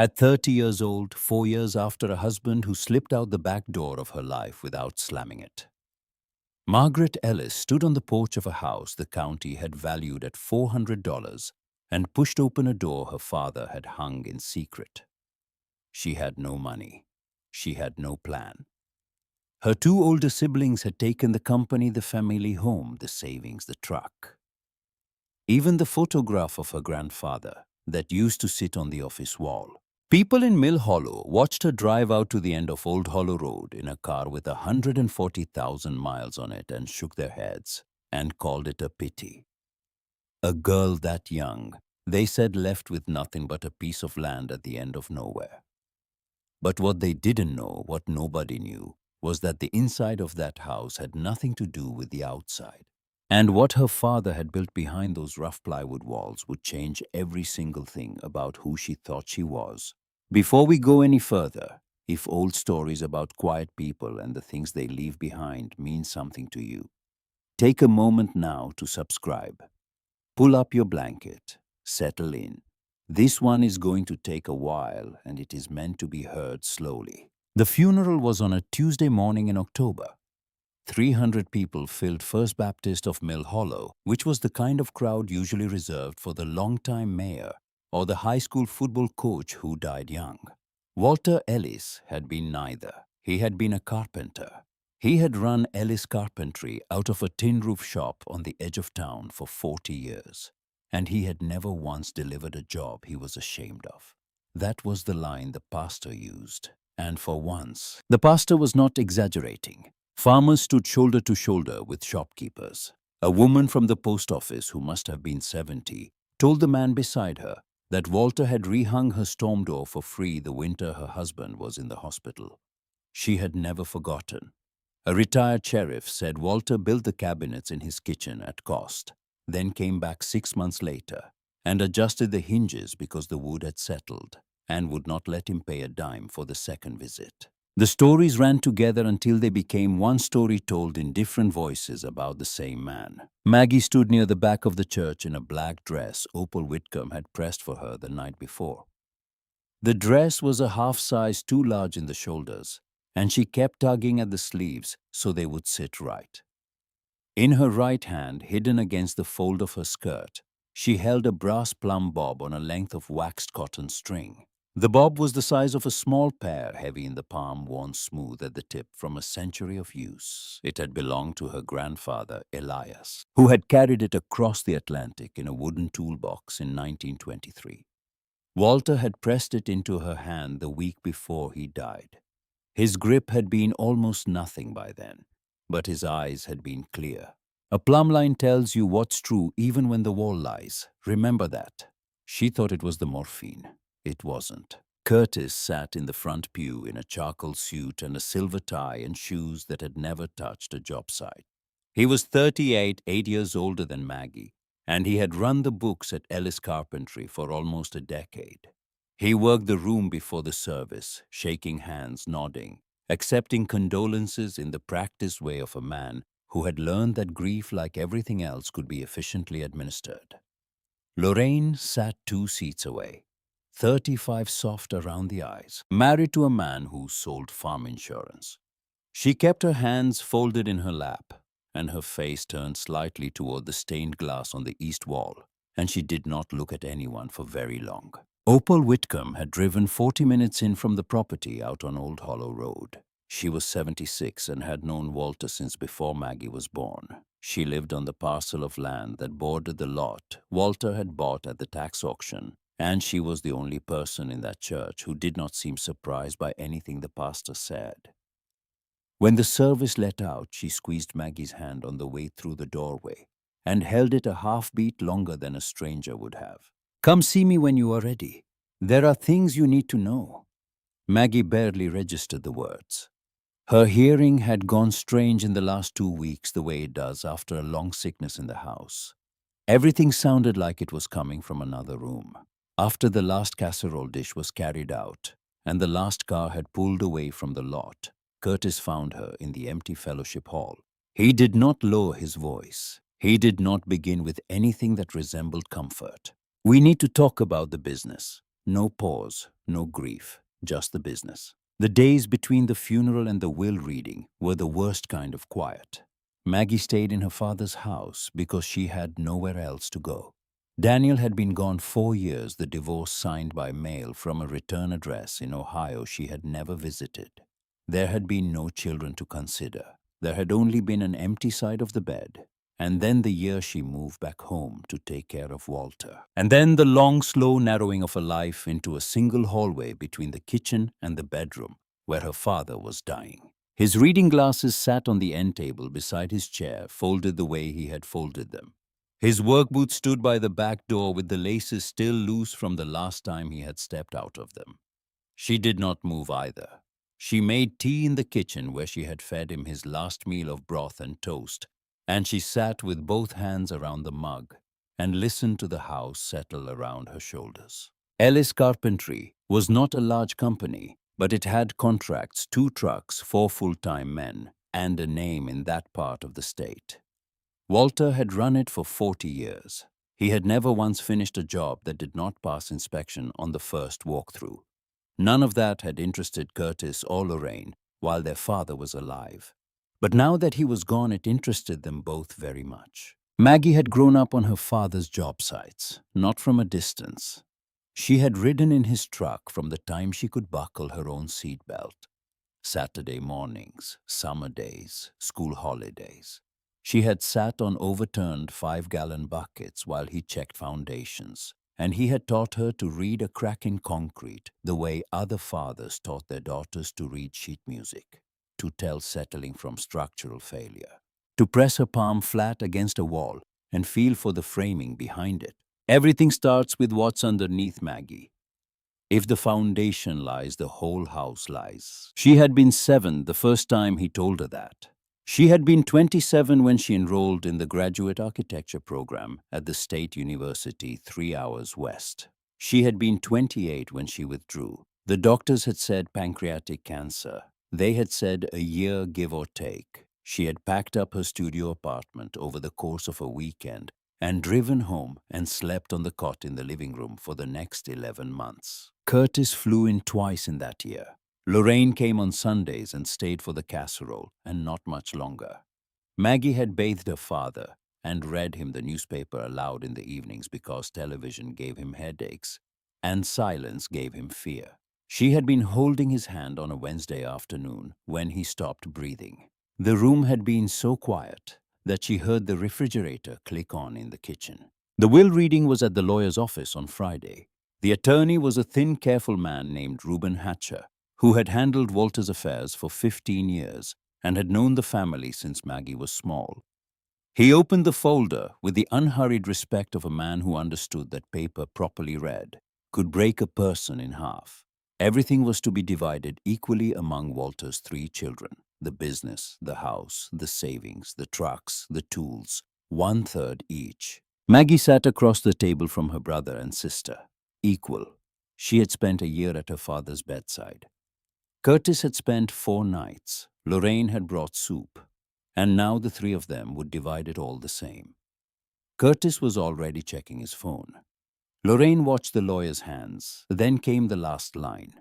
At 30 years old, 4 years after a husband who slipped out the back door of her life without slamming it. Margaret Ellis stood on the porch of a house the county had valued at $400 and pushed open a door her father had hung in secret. She had no money. She had no plan. Her two older siblings had taken the company, the family home, the savings, the truck. Even the photograph of her grandfather that used to sit on the office wall. People in Mill Hollow watched her drive out to the end of Old Hollow Road in a car with 140,000 miles on it and shook their heads and called it a pity. A girl that young, they said, left with nothing but a piece of land at the end of nowhere. But what they didn't know, what nobody knew, was that the inside of that house had nothing to do with the outside. And what her father had built behind those rough plywood walls would change every single thing about who she thought she was. Before we go any further, if old stories about quiet people and the things they leave behind mean something to you, take a moment now to subscribe. Pull up your blanket, settle in. This one is going to take a while and it is meant to be heard slowly. The funeral was on a Tuesday morning in October. 300 people filled First Baptist of Mill Hollow, which was the kind of crowd usually reserved for the longtime mayor or the high school football coach who died young. Walter Ellis had been neither. He had been a carpenter. He had run Ellis Carpentry out of a tin roof shop on the edge of town for 40 years, and he had never once delivered a job he was ashamed of. That was the line the pastor used, and for once, the pastor was not exaggerating. Farmers stood shoulder to shoulder with shopkeepers. A woman from the post office, who must have been 70, told the man beside her that Walter had rehung her storm door for free the winter her husband was in the hospital. She had never forgotten. A retired sheriff said Walter built the cabinets in his kitchen at cost, then came back 6 months later and adjusted the hinges because the wood had settled, and would not let him pay a dime for the second visit. The stories ran together until they became one story told in different voices about the same man. Maggie stood near the back of the church in a black dress Opal Whitcomb had pressed for her the night before. The dress was a half size too large in the shoulders, and she kept tugging at the sleeves so they would sit right. In her right hand, hidden against the fold of her skirt, she held a brass plumb bob on a length of waxed cotton string. The bob was the size of a small pear, heavy in the palm, worn smooth at the tip from a century of use. It had belonged to her grandfather, Elias, who had carried it across the Atlantic in a wooden toolbox in 1923. Walter had pressed it into her hand the week before he died. His grip had been almost nothing by then, but his eyes had been clear. A plumb line tells you what's true even when the wall lies. Remember that. She thought it was the morphine. It wasn't. Curtis sat in the front pew in a charcoal suit and a silver tie and shoes that had never touched a job site. He was 38, 8 years older than Maggie, and he had run the books at Ellis Carpentry for almost a decade. He worked the room before the service, shaking hands, nodding, accepting condolences in the practiced way of a man who had learned that grief, like everything else, could be efficiently administered. Lorraine sat 2 seats away, 35 soft around the eyes, married to a man who sold farm insurance. She kept her hands folded in her lap and her face turned slightly toward the stained glass on the east wall, and she did not look at anyone for very long. Opal Whitcomb had driven 40 minutes in from the property out on Old Hollow Road. She was 76 and had known Walter since before Maggie was born. She lived on the parcel of land that bordered the lot Walter had bought at the tax auction, and she was the only person in that church who did not seem surprised by anything the pastor said. When the service let out, she squeezed Maggie's hand on the way through the doorway and held it a half-beat longer than a stranger would have. "Come see me when you are ready. There are things you need to know." Maggie barely registered the words. Her hearing had gone strange in the last 2 weeks, the way it does after a long sickness in the house. Everything sounded like it was coming from another room. After the last casserole dish was carried out and the last car had pulled away from the lot, Curtis found her in the empty fellowship hall. He did not lower his voice. He did not begin with anything that resembled comfort. "We need to talk about the business." No pause, no grief, just the business. The days between the funeral and the will reading were the worst kind of quiet. Maggie stayed in her father's house because she had nowhere else to go. Daniel had been gone 4 years, the divorce signed by mail from a return address in Ohio she had never visited. There had been no children to consider. There had only been an empty side of the bed. And then the year she moved back home to take care of Walter. And then the long, slow narrowing of her life into a single hallway between the kitchen and the bedroom, where her father was dying. His reading glasses sat on the end table beside his chair, folded the way he had folded them. His work boots stood by the back door with the laces still loose from the last time he had stepped out of them. She did not move either. She made tea in the kitchen where she had fed him his last meal of broth and toast, and she sat with both hands around the mug and listened to the house settle around her shoulders. Ellis Carpentry was not a large company, but it had contracts, 2 trucks, 4 full-time men, and a name in that part of the state. Walter had run it for 40 years. He had never once finished a job that did not pass inspection on the first walkthrough. None of that had interested Curtis or Lorraine while their father was alive. But now that he was gone, it interested them both very much. Maggie had grown up on her father's job sites, not from a distance. She had ridden in his truck from the time she could buckle her own seatbelt. Saturday mornings, summer days, school holidays. She had sat on overturned 5-gallon buckets while he checked foundations, and he had taught her to read a crack in concrete the way other fathers taught their daughters to read sheet music, to tell settling from structural failure, to press her palm flat against a wall and feel for the framing behind it. Everything starts with what's underneath, Maggie. If the foundation lies, the whole house lies. She had been 7 the first time he told her that. She had been 27 when she enrolled in the graduate architecture program at the State University 3 hours west. She had been 28 when she withdrew. The doctors had said pancreatic cancer. They had said a year, give or take. She had packed up her studio apartment over the course of a weekend and driven home and slept on the cot in the living room for the next 11 months. Curtis flew in twice in that year. Lorraine came on Sundays and stayed for the casserole, and not much longer. Maggie had bathed her father and read him the newspaper aloud in the evenings because television gave him headaches and silence gave him fear. She had been holding his hand on a Wednesday afternoon when he stopped breathing. The room had been so quiet that she heard the refrigerator click on in the kitchen. The will reading was at the lawyer's office on Friday. The attorney was a thin, careful man named Reuben Hatcher, who had handled Walter's affairs for 15 years and had known the family since Maggie was small. He opened the folder with the unhurried respect of a man who understood that paper properly read could break a person in half. Everything was to be divided equally among Walter's 3 children: the business, the house, the savings, the trucks, the tools, 1/3 each. Maggie sat across the table from her brother and sister. Equal. She had spent a year at her father's bedside. Curtis had spent 4 nights. Lorraine had brought soup. And now the 3 of them would divide it all the same. Curtis was already checking his phone. Lorraine watched the lawyer's hands. Then came the last line.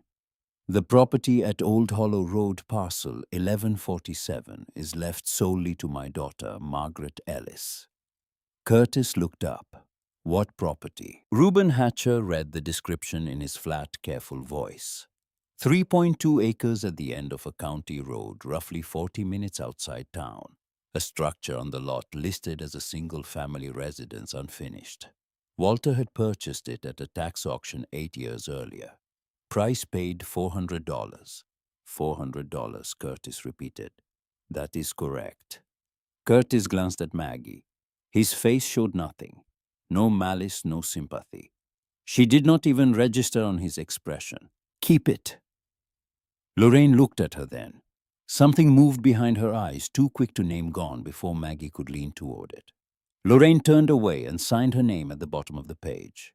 The property at Old Hollow Road, parcel 1147, is left solely to my daughter, Margaret Ellis. Curtis looked up. What property? Reuben Hatcher read the description in his flat, careful voice. 3.2 acres at the end of a county road, roughly 40 minutes outside town. A structure on the lot listed as a single-family residence, unfinished. Walter had purchased it at a tax auction 8 years earlier. Price paid $400. $400, Curtis repeated. That is correct. Curtis glanced at Maggie. His face showed nothing. No malice, no sympathy. She did not even register on his expression. Keep it. Lorraine looked at her then. Something moved behind her eyes, too quick to name gone before Maggie could lean toward it. Lorraine turned away and signed her name at the bottom of the page.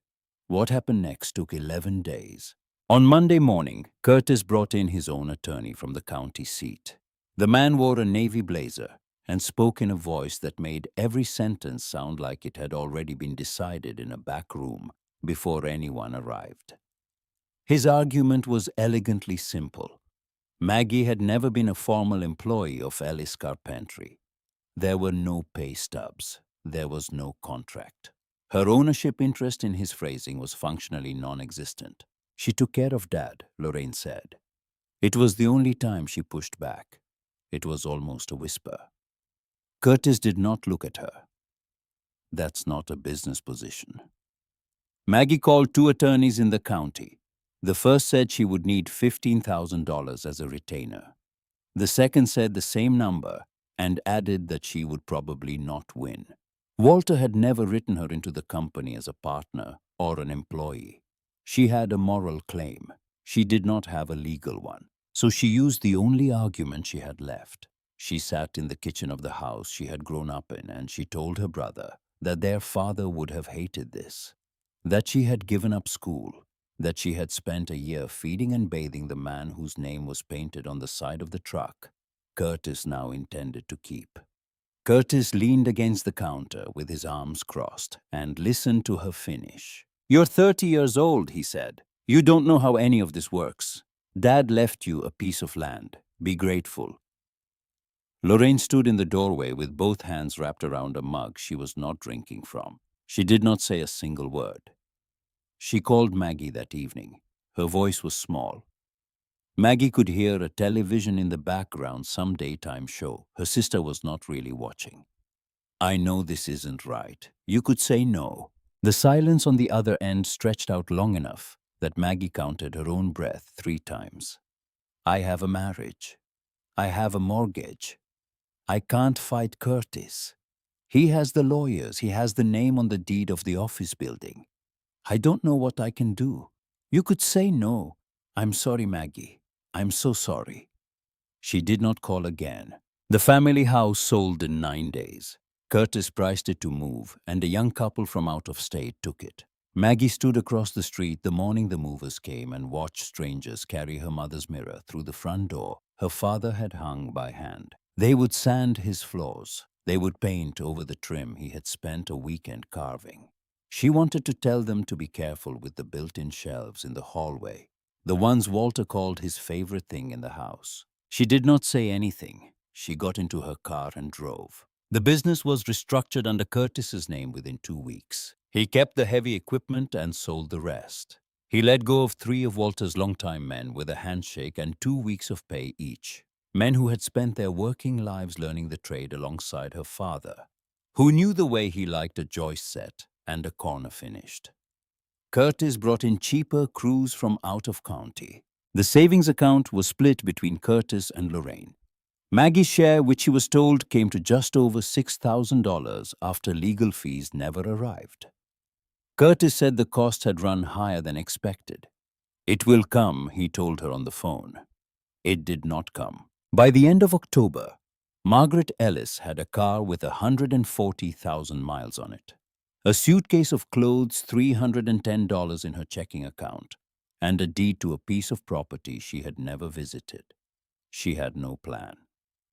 What happened next took 11 days. On Monday morning, Curtis brought in his own attorney from the county seat. The man wore a navy blazer and spoke in a voice that made every sentence sound like it had already been decided in a back room before anyone arrived. His argument was elegantly simple. Maggie had never been a formal employee of Ellis Carpentry. There were no pay stubs. There was no contract. Her ownership interest in his phrasing was functionally non-existent. She took care of Dad, Lorraine said. It was the only time she pushed back. It was almost a whisper. Curtis did not look at her. That's not a business position. Maggie called 2 attorneys in the county. The first said she would need $15,000 as a retainer. The second said the same number and added that she would probably not win. Walter had never written her into the company as a partner or an employee. She had a moral claim. She did not have a legal one. So she used the only argument she had left. She sat in the kitchen of the house she had grown up in and she told her brother that their father would have hated this, that she had given up school, that she had spent a year feeding and bathing the man whose name was painted on the side of the truck Curtis now intended to keep. Curtis leaned against the counter with his arms crossed and listened to her finish. "You're 30 years old," he said. "You don't know how any of this works. Dad left you a piece of land. Be grateful." Lorraine stood in the doorway with both hands wrapped around a mug she was not drinking from. She did not say a single word. She called Maggie that evening. Her voice was small. Maggie could hear a television in the background, some daytime show. Her sister was not really watching. "I know this isn't right. You could say no." The silence on the other end stretched out long enough that Maggie counted her own breath 3 times. "I have a marriage. I have a mortgage. I can't fight Curtis. He has the lawyers. He has the name on the deed of the office building. I don't know what I can do. You could say no. I'm sorry, Maggie. I'm so sorry." She did not call again. The family house sold in 9 days. Curtis priced it to move, and a young couple from out of state took it. Maggie stood across the street the morning the movers came and watched strangers carry her mother's mirror through the front door her father had hung by hand. They would sand his floors. They would paint over the trim he had spent a weekend carving. She wanted to tell them to be careful with the built-in shelves in the hallway, the ones Walter called his favorite thing in the house. She did not say anything. She got into her car and drove. The business was restructured under Curtis's name within 2 weeks. He kept the heavy equipment and sold the rest. He let go of 3 of Walter's longtime men with a handshake and 2 weeks of pay each. Men who had spent their working lives learning the trade alongside her father, who knew the way he liked a joist set and a corner finished. Curtis brought in cheaper crews from out of county. The savings account was split between Curtis and Lorraine. Maggie's share, which she was told, came to just over $6,000 after legal fees never arrived. Curtis said the cost had run higher than expected. "It will come," he told her on the phone. It did not come. By the end of October, Margaret Ellis had a car with 140,000 miles on it, a suitcase of clothes, $310 in her checking account, and a deed to a piece of property she had never visited. She had no plan.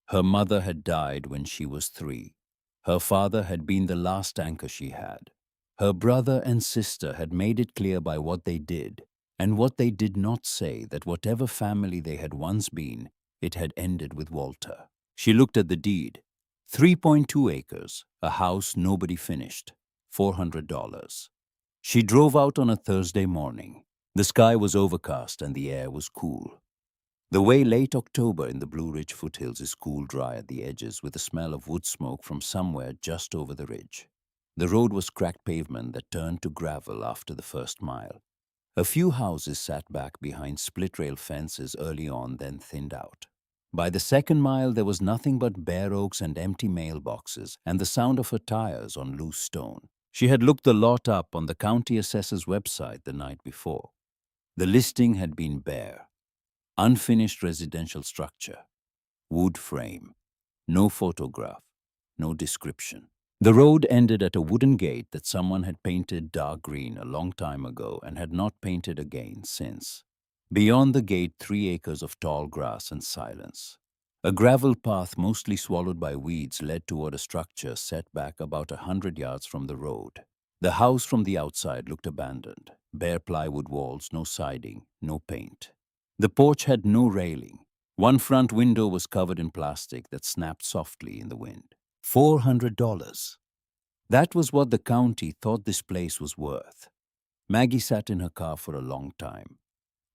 Her mother had died when she was 3. Her father had been the last anchor she had. Her brother and sister had made it clear by what they did and what they did not say that whatever family they had once been, it had ended with Walter. She looked at the deed. 3.2 acres, a house nobody finished, $400. She drove out on a Thursday morning. The sky was overcast and the air was cool. The way late October in the Blue Ridge foothills is cool dry at the edges with the smell of wood smoke from somewhere just over the ridge. The road was cracked pavement that turned to gravel after the first mile. A few houses sat back behind split-rail fences early on, then thinned out. By the second mile, there was nothing but bare oaks and empty mailboxes and the sound of her tires on loose stone. She had looked the lot up on the county assessor's website the night before. The listing had been bare. Unfinished residential structure. Wood frame. No photograph. No description. The road ended at a wooden gate that someone had painted dark green a long time ago and had not painted again since. Beyond the gate, 3 acres of tall grass and silence. A gravel path mostly swallowed by weeds led toward a structure set back about 100 yards from the road. The house from the outside looked abandoned. Bare plywood walls, no siding, no paint. The porch had no railing. One front window was covered in plastic that snapped softly in the wind. $400. That was what the county thought this place was worth. Maggie sat in her car for a long time.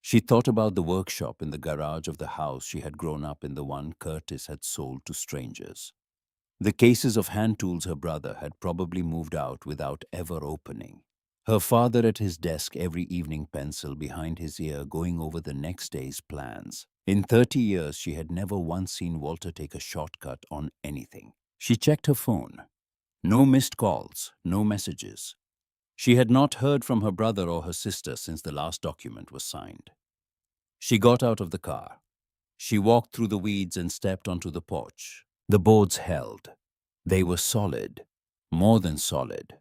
She thought about the workshop in the garage of the house she had grown up in, the one Curtis had sold to strangers. The cases of hand tools her brother had probably moved out without ever opening. Her father at his desk every evening, pencil behind his ear, going over the next day's plans. In 30 years, she had never once seen Walter take a shortcut on anything. She checked her phone. No missed calls, no messages. She had not heard from her brother or her sister since the last document was signed. She got out of the car. She walked through the weeds and stepped onto the porch. The boards held. They were solid, more than solid.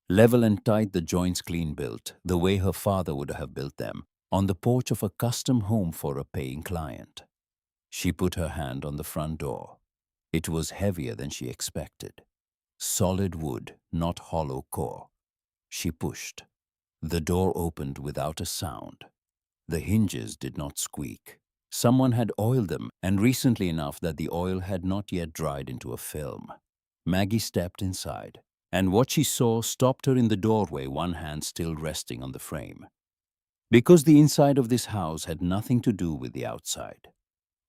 Level and tight, the joints clean built, the way her father would have built them, on the porch of a custom home for a paying client. She put her hand on the front door. It was heavier than she expected. Solid wood, not hollow core. She pushed. The door opened without a sound. The hinges did not squeak. Someone had oiled them, and recently enough that the oil had not yet dried into a film. Maggie stepped inside, and what she saw stopped her in the doorway, one hand still resting on the frame. Because the inside of this house had nothing to do with the outside.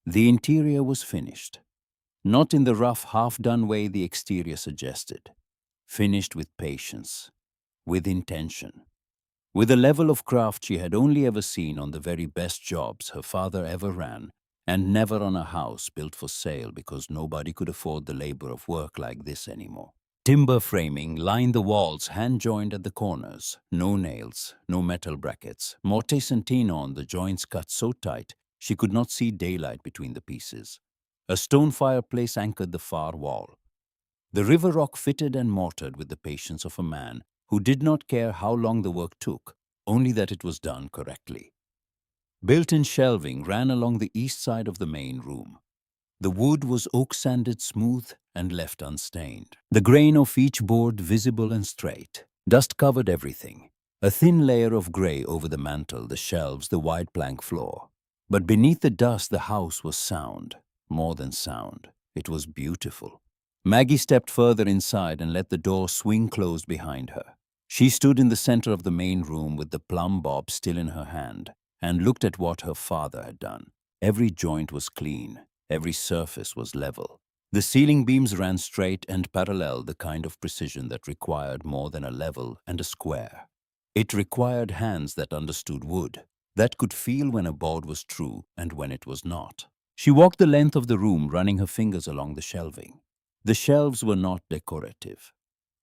The interior was finished. Not in the rough, half-done way the exterior suggested. Finished with patience, with intention, with a level of craft she had only ever seen on the very best jobs her father ever ran, and never on a house built for sale because nobody could afford the labor of work like this anymore. Timber framing lined the walls, hand-joined at the corners. No nails, no metal brackets. Mortise and tin on the joints cut so tight she could not see daylight between the pieces. A stone fireplace anchored the far wall. The river rock fitted and mortared with the patience of a man who did not care how long the work took, only that it was done correctly. Built-in shelving ran along the east side of the main room. The wood was oak-sanded smooth and left unstained. The grain of each board visible and straight. Dust covered everything. A thin layer of gray over the mantel, the shelves, the wide plank floor. But beneath the dust, the house was sound. More than sound. It was beautiful. Maggie stepped further inside and let the door swing closed behind her. She stood in the center of the main room with the plumb bob still in her hand and looked at what her father had done. Every joint was clean. Every surface was level. The ceiling beams ran straight and parallel, the kind of precision that required more than a level and a square. It required hands that understood wood, that could feel when a board was true and when it was not. She walked the length of the room, running her fingers along the shelving. The shelves were not decorative.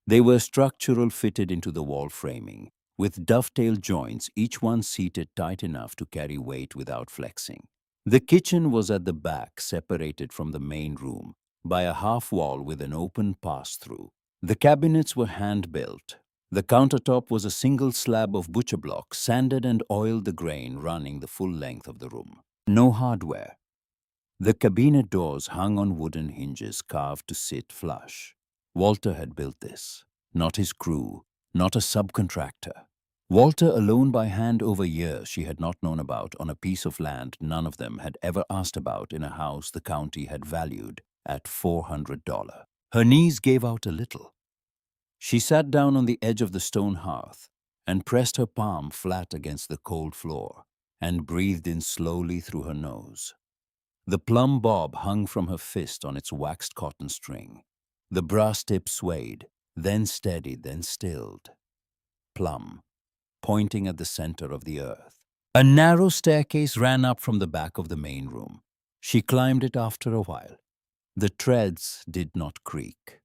They were structural, fitted into the wall framing, with dovetail joints, each one seated tight enough to carry weight without flexing. The kitchen was at the back, separated from the main room by a half wall with an open pass-through. The cabinets were hand-built. The countertop was a single slab of butcher block, sanded and oiled, the grain running the full length of the room. No hardware. The cabinet doors hung on wooden hinges carved to sit flush. Walter had built this, not his crew, not a subcontractor. Walter, alone by hand over years she had not known about, on a piece of land none of them had ever asked about, in a house the county had valued at $400. Her knees gave out a little. She sat down on the edge of the stone hearth and pressed her palm flat against the cold floor and breathed in slowly through her nose. The plumb bob hung from her fist on its waxed cotton string. The brass tip swayed, then steadied, then stilled. Plumb, pointing at the center of the earth. A narrow staircase ran up from the back of the main room. She climbed it after a while. The treads did not creak.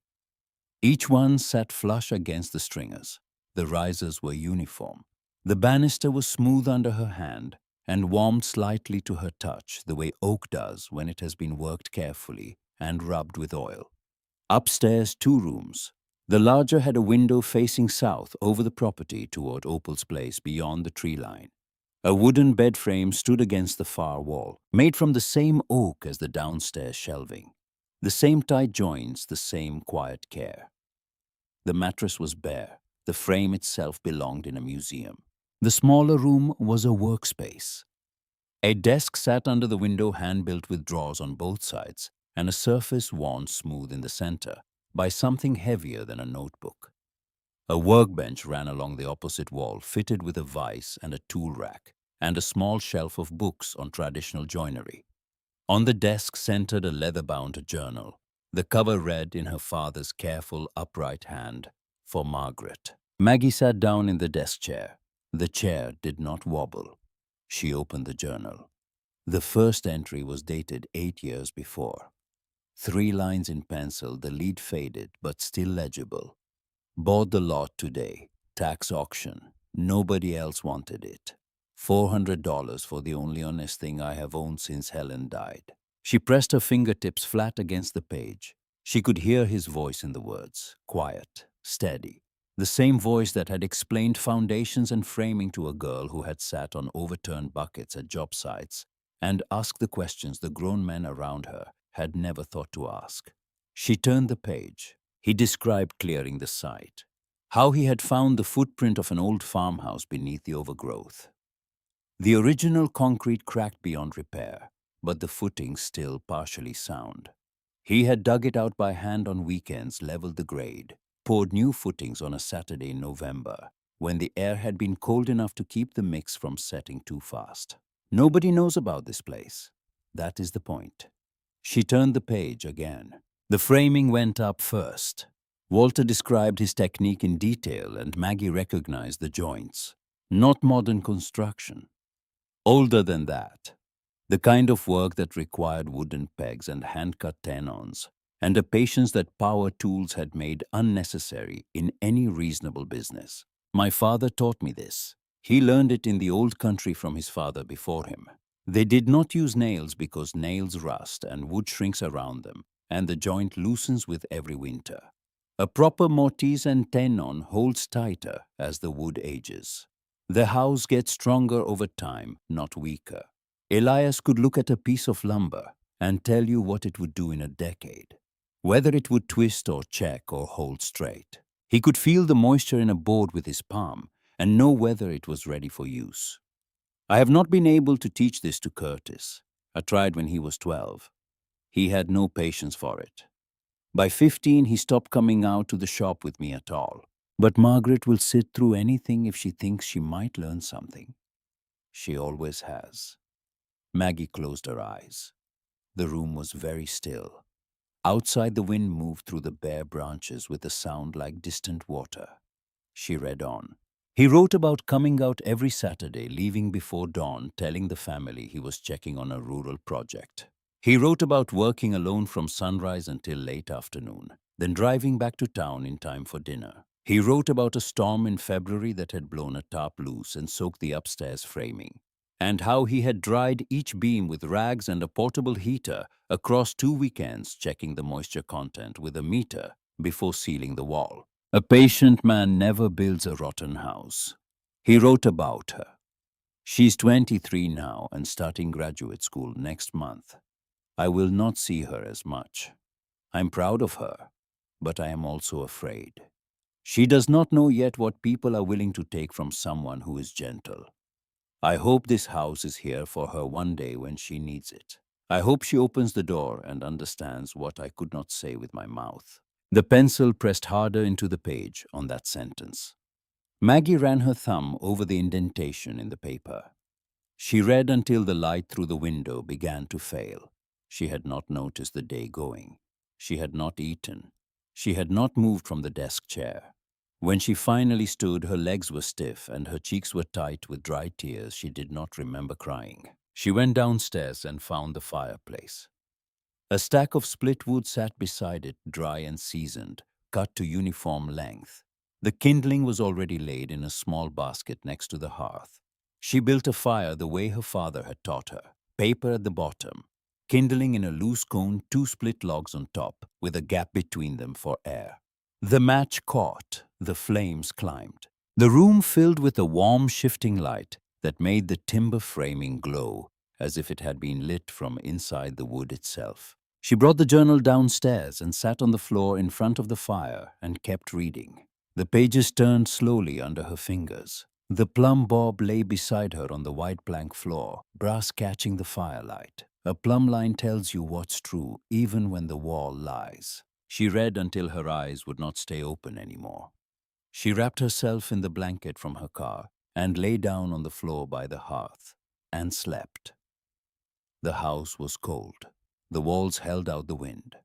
Each one sat flush against the stringers. The risers were uniform. The banister was smooth under her hand and warmed slightly to her touch, the way oak does when it has been worked carefully and rubbed with oil. Upstairs, 2 rooms. The larger had a window facing south over the property toward Opal's place beyond the tree line. A wooden bed frame stood against the far wall, made from the same oak as the downstairs shelving. The same tight joints, the same quiet care. The mattress was bare. The frame itself belonged in a museum. The smaller room was a workspace. A desk sat under the window, hand-built with drawers on both sides, and a surface worn smooth in the center by something heavier than a notebook. A workbench ran along the opposite wall, fitted with a vise and a tool rack, and a small shelf of books on traditional joinery. On the desk centered a leather-bound journal. The cover read in her father's careful, upright hand, "For Margaret." Maggie sat down in the desk chair. The chair did not wobble. She opened the journal. The first entry was dated 8 years before. 3 lines in pencil, the lead faded but still legible. "Bought the lot today. Tax auction. Nobody else wanted it. $400 for the only honest thing I have owned since Helen died." She pressed her fingertips flat against the page. She could hear his voice in the words, quiet, steady. The same voice that had explained foundations and framing to a girl who had sat on overturned buckets at job sites and asked the questions the grown men around her had never thought to ask. She turned the page. He described clearing the site, how he had found the footprint of an old farmhouse beneath the overgrowth. The original concrete cracked beyond repair, but the footing still partially sound. He had dug it out by hand on weekends, leveled the grade, poured new footings on a Saturday in November, when the air had been cold enough to keep the mix from setting too fast. Nobody knows about this place. That is the point. She turned the page again. The framing went up first. Walter described his technique in detail, and Maggie recognized the joints. Not modern construction. Older than that. The kind of work that required wooden pegs and hand-cut tenons, and a patience that power tools had made unnecessary in any reasonable business. My father taught me this. He learned it in the old country from his father before him. They did not use nails because nails rust and wood shrinks around them, and the joint loosens with every winter. A proper mortise and tenon holds tighter as the wood ages. The house gets stronger over time, not weaker. Elias could look at a piece of lumber and tell you what it would do in a decade, whether it would twist or check or hold straight. He could feel the moisture in a board with his palm and know whether it was ready for use. I have not been able to teach this to Curtis. I tried when he was 12. He had no patience for it. By 15, he stopped coming out to the shop with me at all. But Margaret will sit through anything if she thinks she might learn something. She always has. Maggie closed her eyes. The room was very still. Outside, the wind moved through the bare branches with a sound like distant water. She read on. He wrote about coming out every Saturday, leaving before dawn, telling the family he was checking on a rural project. He wrote about working alone from sunrise until late afternoon, then driving back to town in time for dinner. He wrote about a storm in February that had blown a tarp loose and soaked the upstairs framing, and how he had dried each beam with rags and a portable heater across 2 weekends, checking the moisture content with a meter before sealing the wall. A patient man never builds a rotten house. He wrote about her. She's 23 now and starting graduate school next month. I will not see her as much. I'm proud of her, but I am also afraid. She does not know yet what people are willing to take from someone who is gentle. I hope this house is here for her one day when she needs it. I hope she opens the door and understands what I could not say with my mouth. The pencil pressed harder into the page on that sentence. Maggie ran her thumb over the indentation in the paper. She read until the light through the window began to fail. She had not noticed the day going. She had not eaten. She had not moved from the desk chair. When she finally stood, her legs were stiff and her cheeks were tight with dry tears. She did not remember crying. She went downstairs and found the fireplace. A stack of split wood sat beside it, dry and seasoned, cut to uniform length. The kindling was already laid in a small basket next to the hearth. She built a fire the way her father had taught her, paper at the bottom, kindling in a loose cone, 2 split logs on top, with a gap between them for air. The match caught, the flames climbed. The room filled with a warm, shifting light that made the timber framing glow as if it had been lit from inside the wood itself. She brought the journal downstairs and sat on the floor in front of the fire and kept reading. The pages turned slowly under her fingers. The plum bob lay beside her on the white plank floor, brass catching the firelight. A plumb line tells you what's true, even when the wall lies. She read until her eyes would not stay open anymore. She wrapped herself in the blanket from her car and lay down on the floor by the hearth and slept. The house was cold. The walls held out the wind.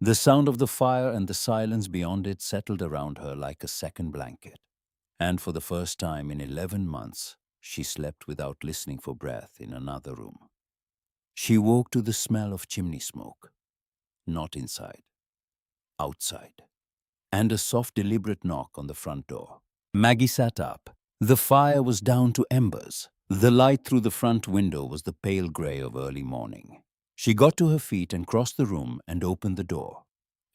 The sound of the fire and the silence beyond it settled around her like a second blanket. And for the first time in 11 months, she slept without listening for breath in another room. She woke to the smell of chimney smoke. Not inside, outside. And a soft, deliberate knock on the front door. Maggie sat up. The fire was down to embers. The light through the front window was the pale gray of early morning. She got to her feet and crossed the room and opened the door.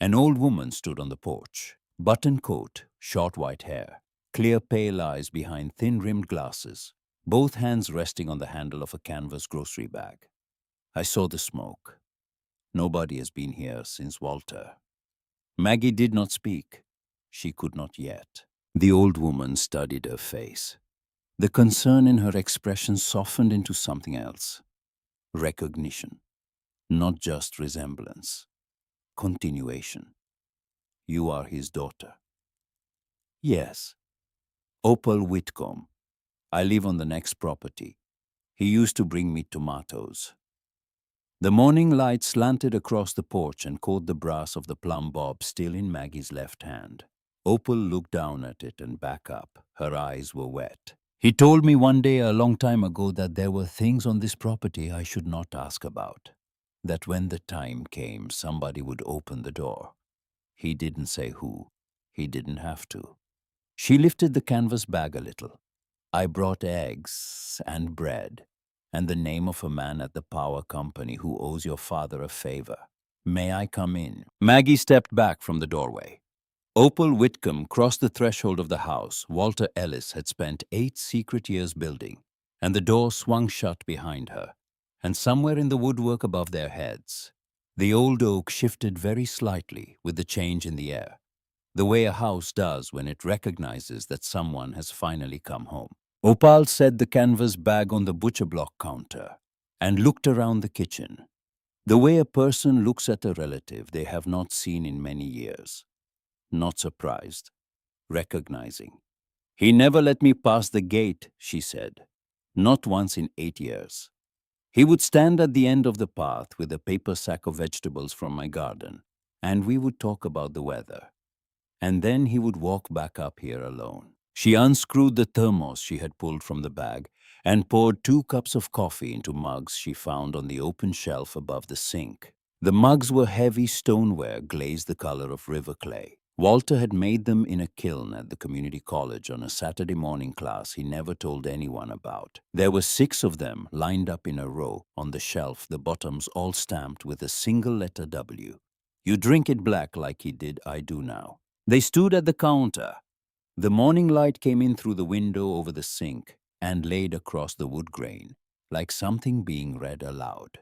An old woman stood on the porch. Button coat, short white hair, clear pale eyes behind thin-rimmed glasses, both hands resting on the handle of a canvas grocery bag. I saw the smoke. Nobody has been here since Walter. Maggie did not speak. She could not yet. The old woman studied her face. The concern in her expression softened into something else. Recognition. Not just resemblance. Continuation. You are his daughter. Yes. Opal Whitcomb. I live on the next property. He used to bring me tomatoes. The morning light slanted across the porch and caught the brass of the plumb bob still in Maggie's left hand. Opal looked down at it and back up. Her eyes were wet. He told me one day a long time ago that there were things on this property I should not ask about. That when the time came, somebody would open the door. He didn't say who. He didn't have to. She lifted the canvas bag a little. I brought eggs and bread and the name of a man at the power company who owes your father a favor. May I come in? Maggie stepped back from the doorway. Opal Whitcomb crossed the threshold of the house Walter Ellis had spent 8 secret years building, and the door swung shut behind her, and somewhere in the woodwork above their heads, the old oak shifted very slightly with the change in the air, the way a house does when it recognizes that someone has finally come home. Opal set the canvas bag on the butcher block counter and looked around the kitchen, the way a person looks at a relative they have not seen in many years. Not surprised, recognizing. He never let me pass the gate, she said. Not once in 8 years. He would stand at the end of the path with a paper sack of vegetables from my garden, and we would talk about the weather. And then he would walk back up here alone. She unscrewed the thermos she had pulled from the bag and poured 2 cups of coffee into mugs she found on the open shelf above the sink. The mugs were heavy stoneware glazed the color of river clay. Walter had made them in a kiln at the community college on a Saturday morning class he never told anyone about. There were 6 of them lined up in a row on the shelf, the bottoms all stamped with a single letter W. You drink it black like he did, I do now. They stood at the counter. The morning light came in through the window over the sink and laid across the wood grain, like something being read aloud.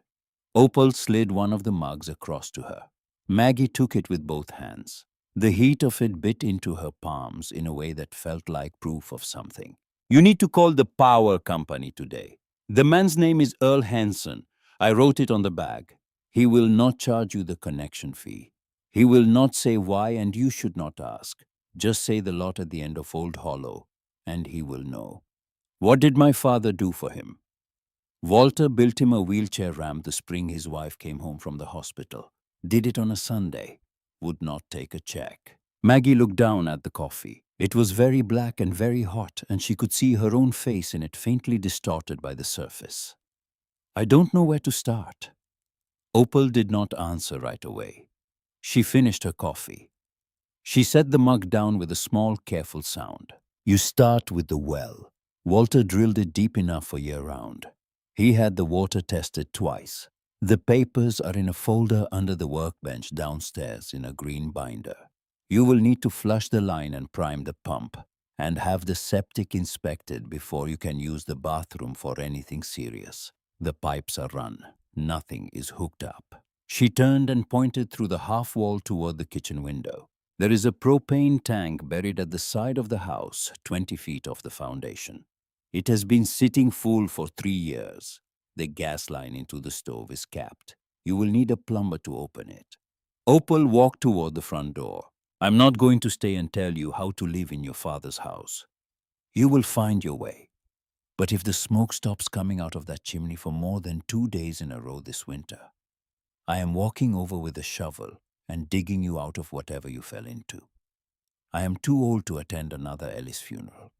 Opal slid one of the mugs across to her. Maggie took it with both hands. The heat of it bit into her palms in a way that felt like proof of something. You need to call the power company today. The man's name is Earl Hanson. I wrote it on the bag. He will not charge you the connection fee. He will not say why, and you should not ask. Just say the lot at the end of Old Hollow, and he will know. What did my father do for him? Walter built him a wheelchair ramp the spring his wife came home from the hospital. Did it on a Sunday. Would not take a check. Maggie looked down at the coffee. It was very black and very hot, and she could see her own face in it faintly distorted by the surface. I don't know where to start. Opal did not answer right away. She finished her coffee. She set the mug down with a small, careful sound. You start with the well. Walter drilled it deep enough for year-round. He had the water tested twice. The papers are in a folder under the workbench downstairs in a green binder. You will need to flush the line and prime the pump, and have the septic inspected before you can use the bathroom for anything serious. The pipes are run. Nothing is hooked up. She turned and pointed through the half wall toward the kitchen window. There is a propane tank buried at the side of the house, 20 feet off the foundation. It has been sitting full for 3 years. The gas line into the stove is capped. You will need a plumber to open it. Opal walked toward the front door. I'm not going to stay and tell you how to live in your father's house. You will find your way. But if the smoke stops coming out of that chimney for more than 2 days in a row this winter, I am walking over with a shovel and digging you out of whatever you fell into. I am too old to attend another Ellis funeral.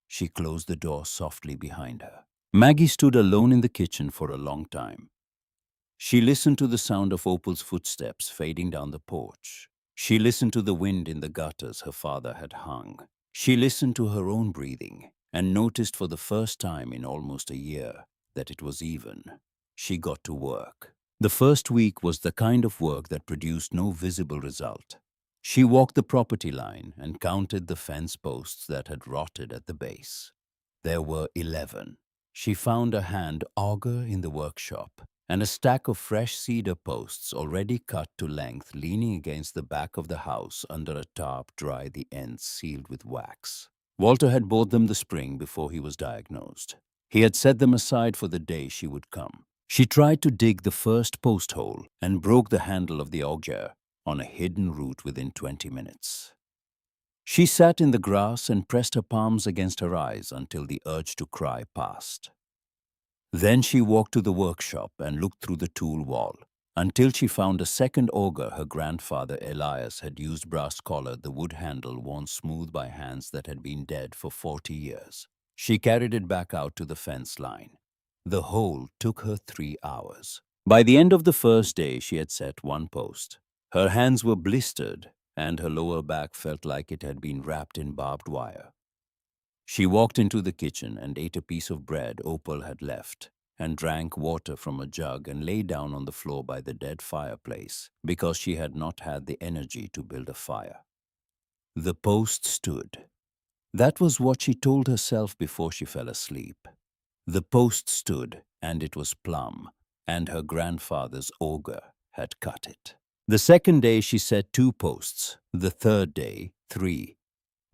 She closed the door softly behind her. Maggie stood alone in the kitchen for a long time. She listened to the sound of Opal's footsteps fading down the porch. She listened to the wind in the gutters her father had hung. She listened to her own breathing and noticed for the first time in almost a year that it was even. She got to work. The first week was the kind of work that produced no visible result. She walked the property line and counted the fence posts that had rotted at the base. There were 11. She found a hand auger in the workshop and a stack of fresh cedar posts already cut to length leaning against the back of the house under a tarp dry, the ends sealed with wax. Walter had bought them the spring before he was diagnosed. He had set them aside for the day she would come. She tried to dig the first post hole and broke the handle of the auger on a hidden root within 20 minutes. She sat in the grass and pressed her palms against her eyes until the urge to cry passed. Then she walked to the workshop and looked through the tool wall until she found a second auger her grandfather Elias had used brass-collared, the wood handle worn smooth by hands that had been dead for 40 years. She carried it back out to the fence line. The hole took her 3 hours. By the end of the first day, she had set one post. Her hands were blistered, and her lower back felt like it had been wrapped in barbed wire. She walked into the kitchen and ate a piece of bread Opal had left, and drank water from a jug and lay down on the floor by the dead fireplace because she had not had the energy to build a fire. The post stood. That was what she told herself before she fell asleep. The post stood, and it was Plumb, and her grandfather's auger had cut it. The second day she set 2 posts, the third day 3.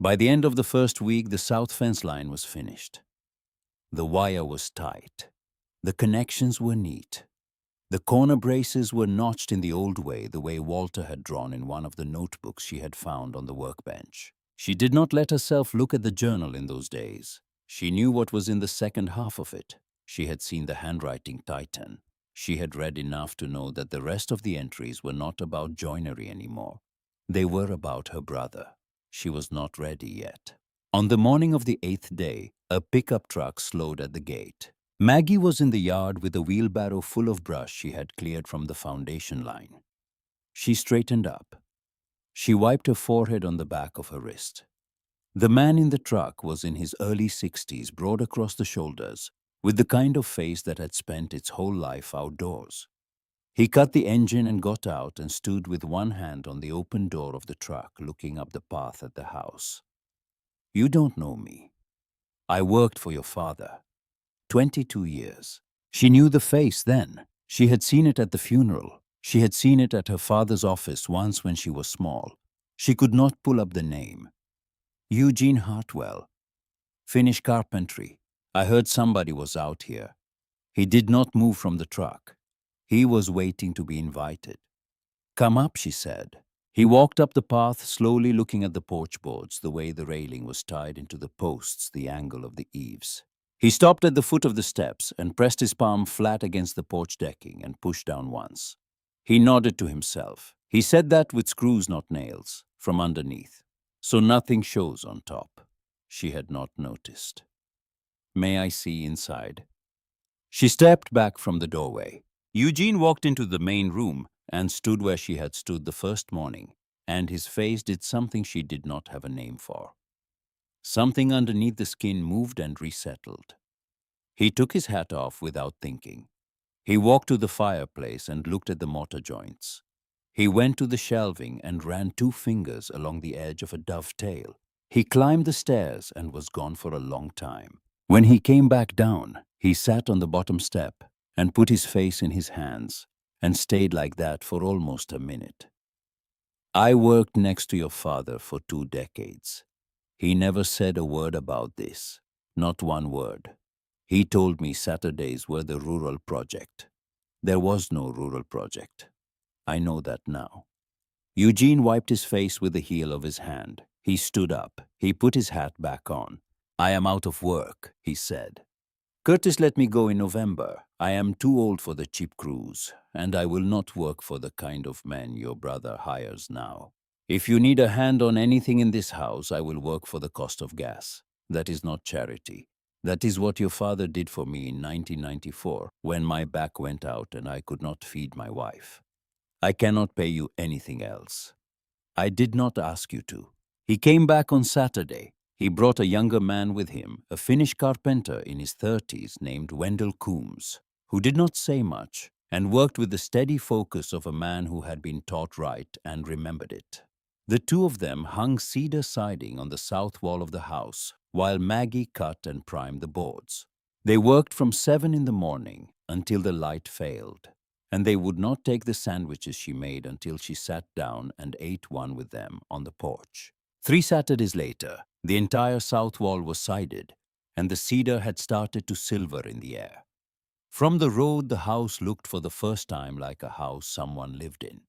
By the end of the first week, the south fence line was finished. The wire was tight. The connections were neat. The corner braces were notched in the old way, the way Walter had drawn in one of the notebooks she had found on the workbench. She did not let herself look at the journal in those days. She knew what was in the second half of it. She had seen the handwriting tighten. She had read enough to know that the rest of the entries were not about joinery anymore. They were about her brother. She was not ready yet. On the morning of the 8th day, a pickup truck slowed at the gate. Maggie was in the yard with a wheelbarrow full of brush she had cleared from the foundation line. She straightened up. She wiped her forehead on the back of her wrist. The man in the truck was in his early 60s, broad across the shoulders, with the kind of face that had spent its whole life outdoors. He cut the engine and got out and stood with one hand on the open door of the truck, looking up the path at the house. "You don't know me. I worked for your father. 22 years. She knew the face then. She had seen it at the funeral. She had seen it at her father's office once when she was small. She could not pull up the name. Eugene Hartwell. Finished carpentry. I heard somebody was out here. He did not move from the truck. He was waiting to be invited. "Come up," she said. He walked up the path, slowly looking at the porch boards, the way the railing was tied into the posts, the angle of the eaves. He stopped at the foot of the steps and pressed his palm flat against the porch decking and pushed down once. He nodded to himself. He said that with screws, not nails, from underneath, so nothing shows on top. She had not noticed. "May I see inside?" She stepped back from the doorway. Eugene walked into the main room and stood where she had stood the first morning, and his face did something she did not have a name for. Something underneath the skin moved and resettled. He took his hat off without thinking. He walked to the fireplace and looked at the mortar joints. He went to the shelving and ran 2 fingers along the edge of a dovetail. He climbed the stairs and was gone for a long time. When he came back down, he sat on the bottom step and put his face in his hands and stayed like that for almost a minute. I worked next to your father for 2 decades. He never said a word about this, not one word. He told me Saturdays were the rural project. There was no rural project. I know that now. Eugene wiped his face with the heel of his hand. He stood up. He put his hat back on. I am out of work, he said. Curtis let me go in November. I am too old for the cheap crews, and I will not work for the kind of men your brother hires now. If you need a hand on anything in this house, I will work for the cost of gas. That is not charity. That is what your father did for me in 1994 when my back went out and I could not feed my wife. I cannot pay you anything else. I did not ask you to. He came back on Saturday. He brought a younger man with him, a Finnish carpenter in his 30s named Wendell Coombs, who did not say much and worked with the steady focus of a man who had been taught right and remembered it. The two of them hung cedar siding on the south wall of the house while Maggie cut and primed the boards. They worked from 7 in the morning until the light failed, and they would not take the sandwiches she made until she sat down and ate one with them on the porch. 3 Saturdays later, the entire south wall was sided, and the cedar had started to silver in the air. From the road, the house looked for the first time like a house someone lived in.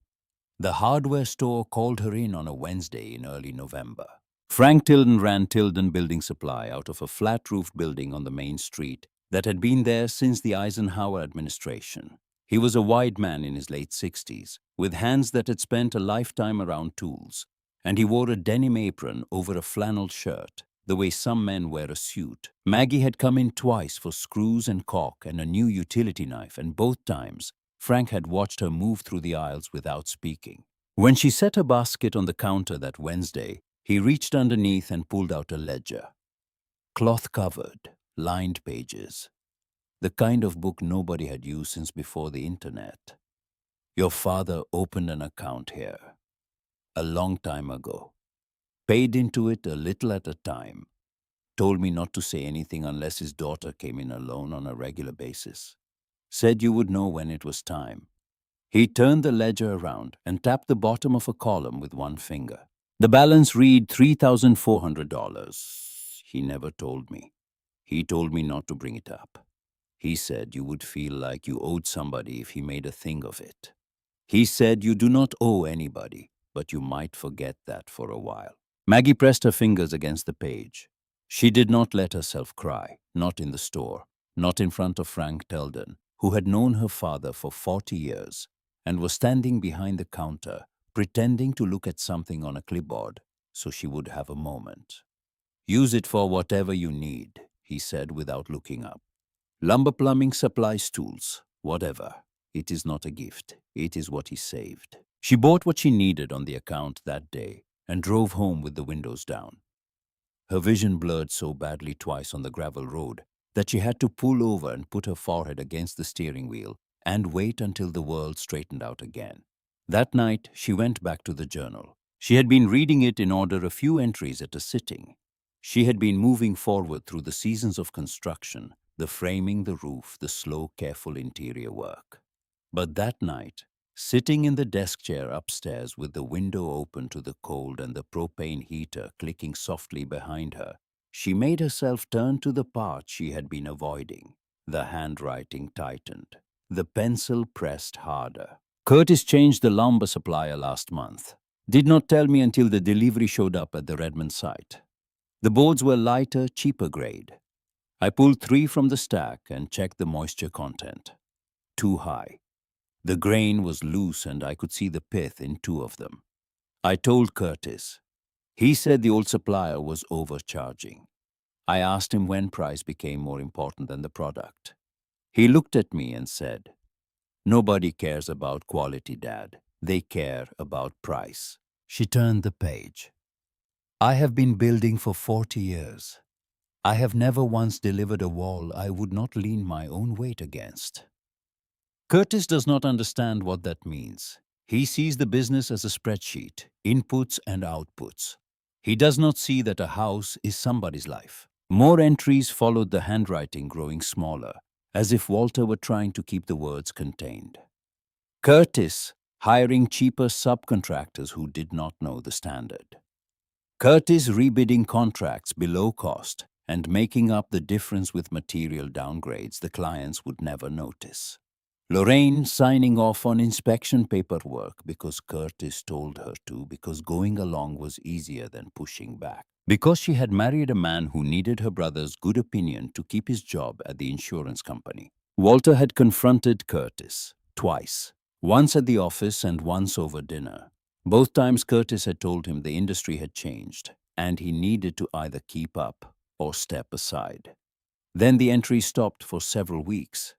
The hardware store called her in on a Wednesday in early November. Frank Tilden ran Tilden Building Supply out of a flat-roofed building on the main street that had been there since the Eisenhower administration. He was a wide man in his late 60s, with hands that had spent a lifetime around tools, and he wore a denim apron over a flannel shirt, the way some men wear a suit. Maggie had come in twice for screws and caulk and a new utility knife, and both times Frank had watched her move through the aisles without speaking. When she set her basket on the counter that Wednesday, he reached underneath and pulled out a ledger. Cloth-covered, lined pages. The kind of book nobody had used since before the internet. Your father opened an account here. A long time ago. Paid into it a little at a time. Told me not to say anything unless his daughter came in alone on a regular basis. Said you would know when it was time. He turned the ledger around and tapped the bottom of a column with one finger. The balance read $3,400. He never told me. He told me not to bring it up. He said you would feel like you owed somebody if he made a thing of it. He said you do not owe anybody, but you might forget that for a while. Maggie pressed her fingers against the page. She did not let herself cry, not in the store, not in front of Frank Tilden, who had known her father for 40 years and was standing behind the counter, pretending to look at something on a clipboard so she would have a moment. Use it for whatever you need, he said without looking up. Lumber, plumbing, supplies, tools, whatever. It is not a gift. It is what he saved. She bought what she needed on the account that day and drove home with the windows down. Her vision blurred so badly twice on the gravel road that she had to pull over and put her forehead against the steering wheel and wait until the world straightened out again. That night, she went back to the journal. She had been reading it in order a few entries at a sitting. She had been moving forward through the seasons of construction, the framing, the roof, the slow, careful interior work. But that night, sitting in the desk chair upstairs with the window open to the cold and the propane heater clicking softly behind her, she made herself turn to the part she had been avoiding. The handwriting tightened. The pencil pressed harder. Curtis changed the lumber supplier last month. Did not tell me until the delivery showed up at the Redmond site. The boards were lighter, cheaper grade. I pulled 3 from the stack and checked the moisture content. Too high. The grain was loose and I could see the pith in 2 of them. I told Curtis. He said the old supplier was overcharging. I asked him when price became more important than the product. He looked at me and said, "Nobody cares about quality, Dad. They care about price." She turned the page. I have been building for 40 years. I have never once delivered a wall I would not lean my own weight against. Curtis does not understand what that means. He sees the business as a spreadsheet, inputs and outputs. He does not see that a house is somebody's life. More entries followed the handwriting growing smaller, as if Walter were trying to keep the words contained. Curtis, hiring cheaper subcontractors who did not know the standard. Curtis rebidding contracts below cost and making up the difference with material downgrades the clients would never notice. Lorraine signing off on inspection paperwork because Curtis told her to, because going along was easier than pushing back. Because she had married a man who needed her brother's good opinion to keep his job at the insurance company. Walter had confronted Curtis twice, once at the office and once over dinner. Both times Curtis had told him the industry had changed and he needed to either keep up or step aside. Then the entry stopped for several weeks.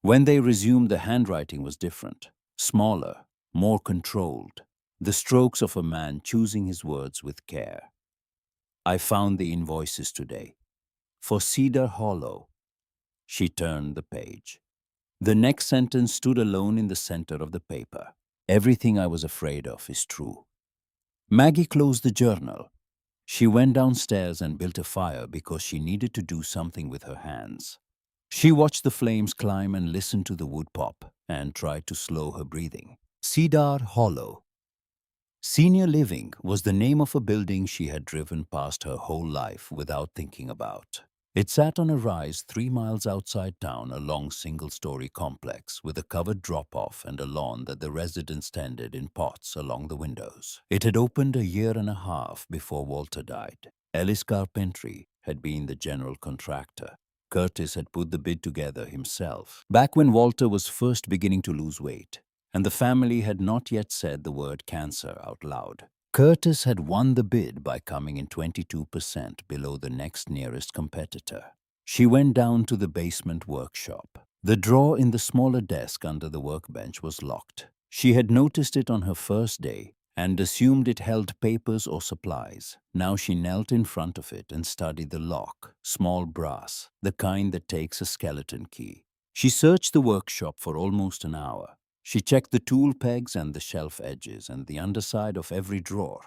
When they resumed, the handwriting was different, smaller, more controlled, the strokes of a man choosing his words with care. I found the invoices today. For Cedar Hollow. She turned the page. The next sentence stood alone in the center of the paper. Everything I was afraid of is true. Maggie closed the journal. She went downstairs and built a fire because she needed to do something with her hands. She watched the flames climb and listened to the wood pop and tried to slow her breathing. Cedar Hollow. Senior Living was the name of a building she had driven past her whole life without thinking about. It sat on a rise 3 miles outside town, a long single-story complex with a covered drop-off and a lawn that the residents tended in pots along the windows. It had opened a year and a half before Walter died. Ellis Carpentry had been the general contractor. Curtis had put the bid together himself, back when Walter was first beginning to lose weight, and the family had not yet said the word cancer out loud. Curtis had won the bid by coming in 22% below the next nearest competitor. She went down to the basement workshop. The drawer in the smaller desk under the workbench was locked. She had noticed it on her first day and assumed it held papers or supplies. Now she knelt in front of it and studied the lock, small brass, the kind that takes a skeleton key. She searched the workshop for almost an hour. She checked the tool pegs and the shelf edges and the underside of every drawer.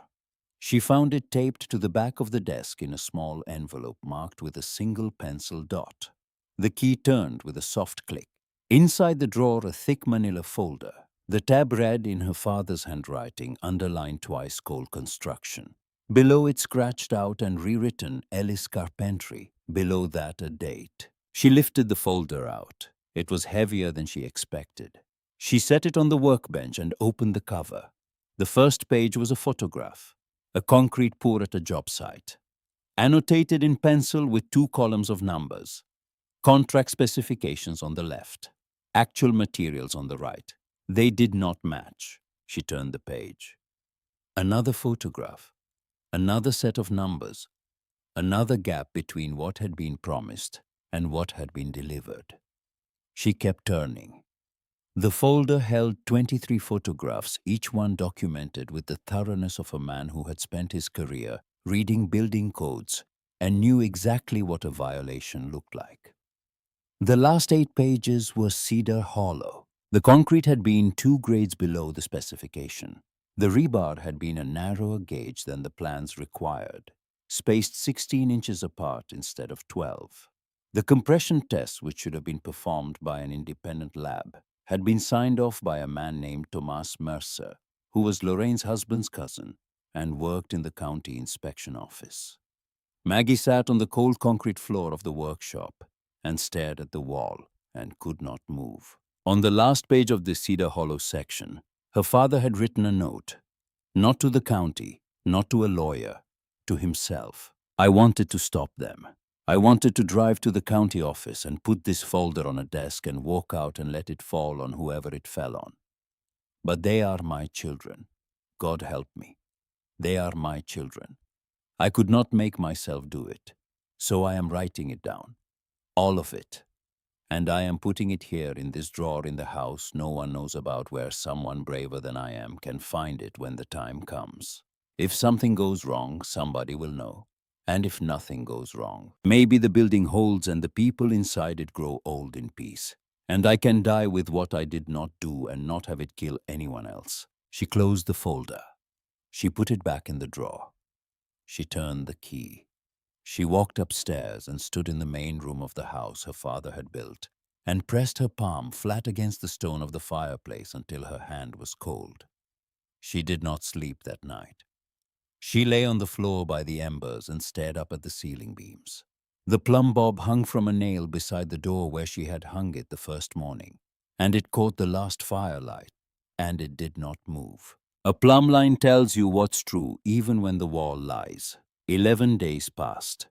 She found it taped to the back of the desk in a small envelope marked with a single pencil dot. The key turned with a soft click. Inside the drawer, a thick manila folder. The tab read in her father's handwriting, underlined twice, Coal Construction. Below it, scratched out and rewritten, Ellis Carpentry. Below that, a date. She lifted the folder out. It was heavier than she expected. She set it on the workbench and opened the cover. The first page was a photograph, a concrete pour at a job site, annotated in pencil with 2 columns of numbers, contract specifications on the left, actual materials on the right. They did not match. She turned the page. Another photograph, another set of numbers, another gap between what had been promised and what had been delivered. She kept turning. The folder held 23 photographs, each one documented with the thoroughness of a man who had spent his career reading building codes and knew exactly what a violation looked like. The last 8 pages were Cedar Hollow. The concrete had been 2 grades below the specification. The rebar had been a narrower gauge than the plans required, spaced 16 inches apart instead of 12. The compression test, which should have been performed by an independent lab, had been signed off by a man named Thomas Mercer, who was Lorraine's husband's cousin and worked in the county inspection office. Maggie sat on the cold concrete floor of the workshop and stared at the wall and could not move. On the last page of the Cedar Hollow section, her father had written a note, not to the county, not to a lawyer, to himself. I wanted to stop them. I wanted to drive to the county office and put this folder on a desk and walk out and let it fall on whoever it fell on. But they are my children. God help me. They are my children. I could not make myself do it, so I am writing it down. All of it. And I am putting it here in this drawer in the house no one knows about, where someone braver than I am can find it when the time comes. If something goes wrong, somebody will know. And if nothing goes wrong, maybe the building holds and the people inside it grow old in peace. And I can die with what I did not do and not have it kill anyone else. She closed the folder. She put it back in the drawer. She turned the key. She walked upstairs and stood in the main room of the house her father had built, and pressed her palm flat against the stone of the fireplace until her hand was cold. She did not sleep that night. She lay on the floor by the embers and stared up at the ceiling beams. The plumb bob hung from a nail beside the door where she had hung it the first morning, and it caught the last firelight, and it did not move. A plumb line tells you what's true even when the wall lies. 11 days passed.